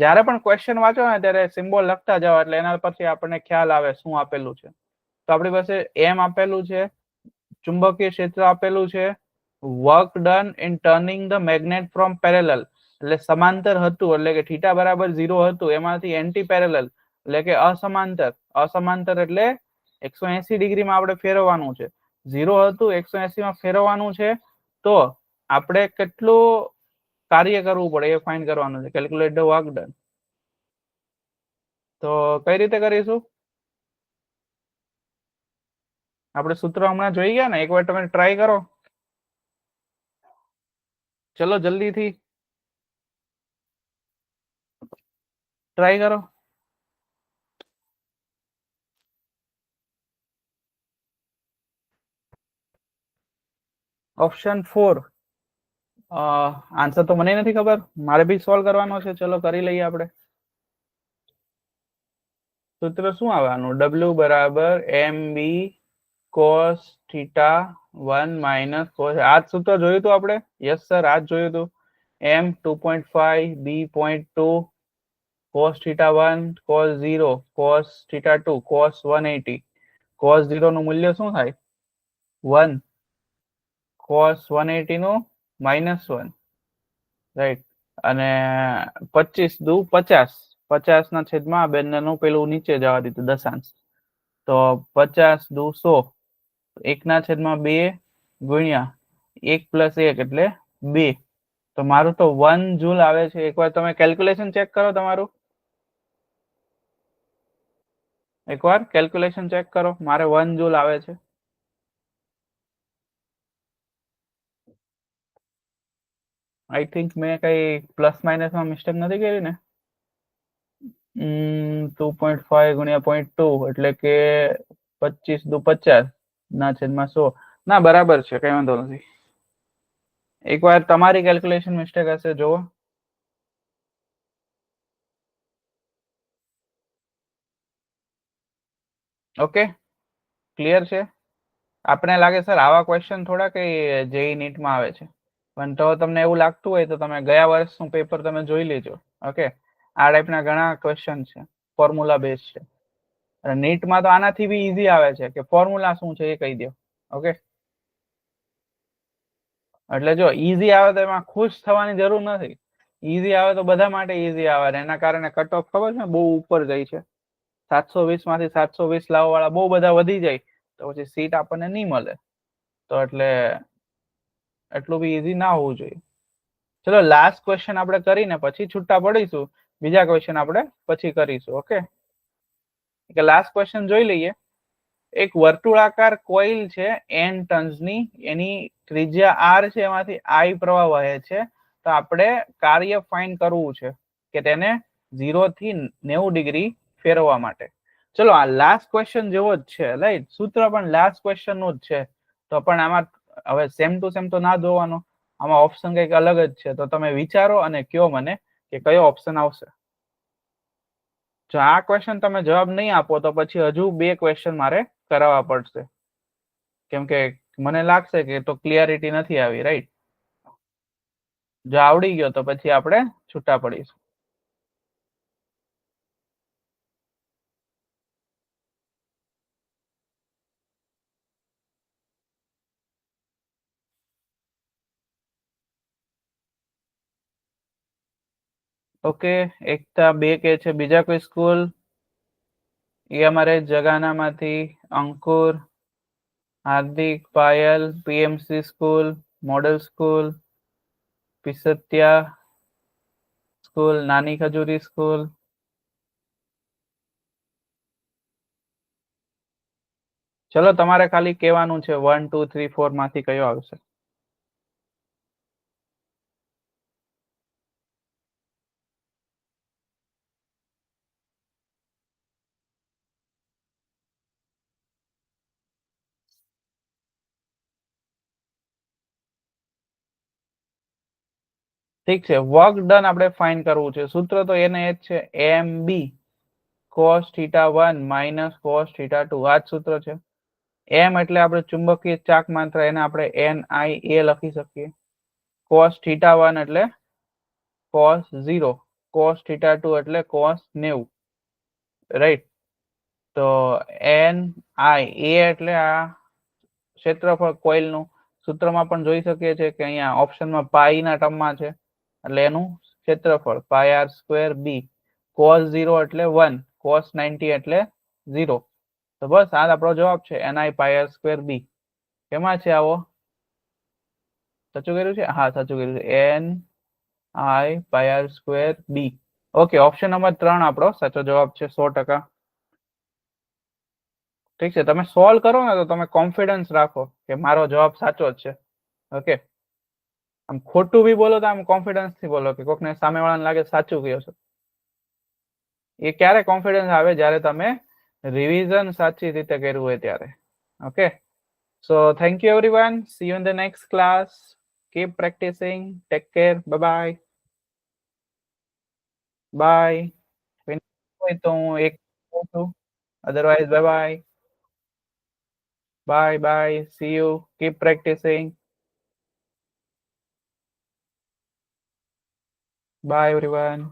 જ્યારે પણ ક્વેશ્ચન વાંચો ને ત્યારે સિમ્બોલ લખતા જાઓ એટલે એના પરથી આપણને ખ્યાલ આવે શું આપેલું છે. તો આપણી પાસે એમ આપેલું છે, ચુંબકીય ક્ષેત્ર આપેલું છે, work done in turning the magnet from parallel એટલે સમાંતર હતું એટલે કે થીટા બરાબર 0 હતું એમાંથી એન્ટી પેરેલલ એટલે કે અસમાંતર. અસમાંતર એટલે 180 ડિગ્રીમાં આપણે ફેરવવાનું છે. 0 હતું 180 માં ફેરવવાનું છે. તો આપણે કેટલું કાર્ય કરવું પડે એ ફાઇન્ડ કરવાનું છે. Calculate the work done. તો કઈ રીતે કરીશું? આપણે સૂત્ર હમણાં જોઈ ગયા ને, એકવાર તમે ટ્રાય કરો. ચલો જલ્દીથી ટ્રાય કરો. ઓપ્શન 4 આન્સર તો મને નથી ખબર, મારે બી સોલ્વ કરવાનો છે. ચલો કરી લઈએ આપણે. સૂત્ર શું આવવાનું? W બરાબર MB cos theta 1 minus cos. આ જ સૂત્ર જોયું હતું આપણે? યસ સર, આ જ જોયું હતું. M 2.5 B 0.2 cos theta 1 cos 0 cos theta 2 cos 180. cos 0 નું મૂલ્ય શું થાય? 1. cos 180 નું -1, રાઈટ. અને 25 દુ 50, 50 ના છેદમાં બંનેનું પેલું નીચે જવા દીધું દશાંશ. તો 50 દુ 100, 1 ના છેદમાં 2 ગુણ્યા 1 + 1 એટલે 2. તો મારું તો 1 જૂલ આવે છે. એકવાર તમે કેલ્ક્યુલેશન ચેક કરો તમારું. એકવાર કેલ્ક્યુલેશન ચેક કરો. મારે 1 જૂલ આવે છે. આઈ થિંક મેં કઈ પ્લસ માઇનસમાં મિસ્ટેક નથી કરી ને? 2.5 ગુણ્યા 0.2 એટલે કે 25 દુ 50 ના છેદમાં 100. ના બરાબર છે, કઈ વાંધો નથી. એકવાર તમારી કેલ્ક્યુલેશન મિસ્ટેક હશે, જોવો. ઓકે, ક્લિયર છે? આપણે લાગે સર આવા ક્વેશ્ચન થોડા કઈ જેઈ નીટમાં આવે છે, પણ તો તમને એવું લાગતું હોય તો તમે ગયા વર્ષનું પેપર તમે જોઈ લેજો. ઓકે, આ ટાઈપના ઘણા ક્વેશ્ચન છે, ફોર્મ્યુલા બેઝ છે. અને નીટમાં તો આનાથી બી ઈઝી આવે છે કે ફોર્મ્યુલા શું છે એ કહી દો. ઓકે, એટલે જો ઈઝી આવે તો એમાં ખુશ થવાની જરૂર નથી. ઈઝી આવે તો બધા માટે ઈઝી આવે, એના કારણે કટ ઓફ ખબર છે બહુ ઉપર ગઈ છે. 720 માંથી 720 લાવવા વાળા બહુ બધા વધી જાય તો પછી સીટ આપણને નહીં મળે. તો એટલે એટલું બી ઈઝી ના હોવું જોઈએ. ચલો લાસ્ટ ક્વેશ્ચન આપણે કરીને પછી છૂટા પડીશું. બીજા ક્વેશ્ચન આપણે પછી કરીશું. ઓકે, લાસ્ટ ક્વેશ્ચન જોઈ લઈએ. એક વર્તુળાકાર કોઇલ છે n ટન્સની, એની ત્રિજ્યા r છે, એમાંથી I પ્રવાહ વહે છે. તો આપણે કાર્ય ફાઇન્ડ કરવું છે કે તેને 0 થી 90 ડિગ્રી ફેરવવા માટે. ચલો આ લાસ્ટ ક્વેશ્ચન જેવો જ છે, રાઈટ? સૂત્ર પણ લાસ્ટ ક્વેશ્ચન નું જ છે. તો પણ આમાં હવે સેમ ટુ સેમ તો ના જોવાનો, આમાં ઓપ્શન કંઈક અલગ જ છે. તો તમે વિચારો અને કયો મને કે કયો ઓપ્શન આવશે. જો આ ક્વેશ્ચન તમે જવાબ નહીં આપો તો પછી હજુ 2 ક્વેશ્ચન મારે કરાવવા પડશે, કેમ કે મને લાગશે કે તો ક્લિયરિટી નથી આવી, રાઈટ? જો આવડી ગયો તો પછી આપણે છૂટા પડીશું. ઓકે, એકતા 2 કે છે. બીજા કોઈ સ્કૂલ? એ અમારે જગાનામાંથી Ankur, Hardik, Payal, PMC school, model school, પિસત્યા સ્કૂલ, નાની ખજૂરી સ્કૂલ. ચલો તમારે ખાલી કહેવાનું છે 1 2 3 4 માંથી કયો આવશે. ઠીક છે, વર્ક ડન આપણે ફાઇન્ડ કરવું છે. સૂત્ર તો એને એ જ છે, mb cos θ1 minus cos θ2. આ જ સૂત્ર છે. m એટલે આપણે ચુંબકીય ચાક માત્ર, એને આપણે NIA લખી શકીએ. cos θ1 એટલે cos 0, cos θ2 એટલે cos 90, રાઈટ? તો NIA એટલે આ ક્ષેત્રફળ કોઇલનું. સૂત્રમાં પણ જોઈ શકીએ છીએ કે અહીંયા ઓપ્શનમાં પાઈ ના ટર્મમાં છે, એટલે એનું ક્ષેત્રફળ પાઈ r સ્ક્વેર b. cos 0 એટલે 1, cos 90 એટલે 0. તો બસ આ આપણો જવાબ છે, NI પાઈ r સ્ક્વેર b. કેમાં છે આવો? સાચું કર્યું છે? હા, સાચું કર્યું છે. NI પાઈ r square b. Okay, option number 3 આપણો સાચો જવાબ છે 100%. ઠીક છે, તમે સોલ્વ કરો ને તો તમે કોન્ફિડન્સ રાખો કે મારો જવાબ સાચો જ છે. ઓકે, આમ ખોટું બી બોલો તો આમ કોન્ફિડન્સ થી બોલો કે કોકને સામેવાળાને લાગે સાચું કહ્યો છો. એ ક્યારે કોન્ફિડન્સ આવે? જ્યારે તમે રિવિઝન સાચી રીતે કર્યું હોય ત્યારે. Okay, so thank you everyone, see you in the next class, keep practicing, take care, bye bye. Bye. હોય તો હું એક કહું છું, otherwise bye bye. Bye bye, see you, keep practicing. Bye everyone.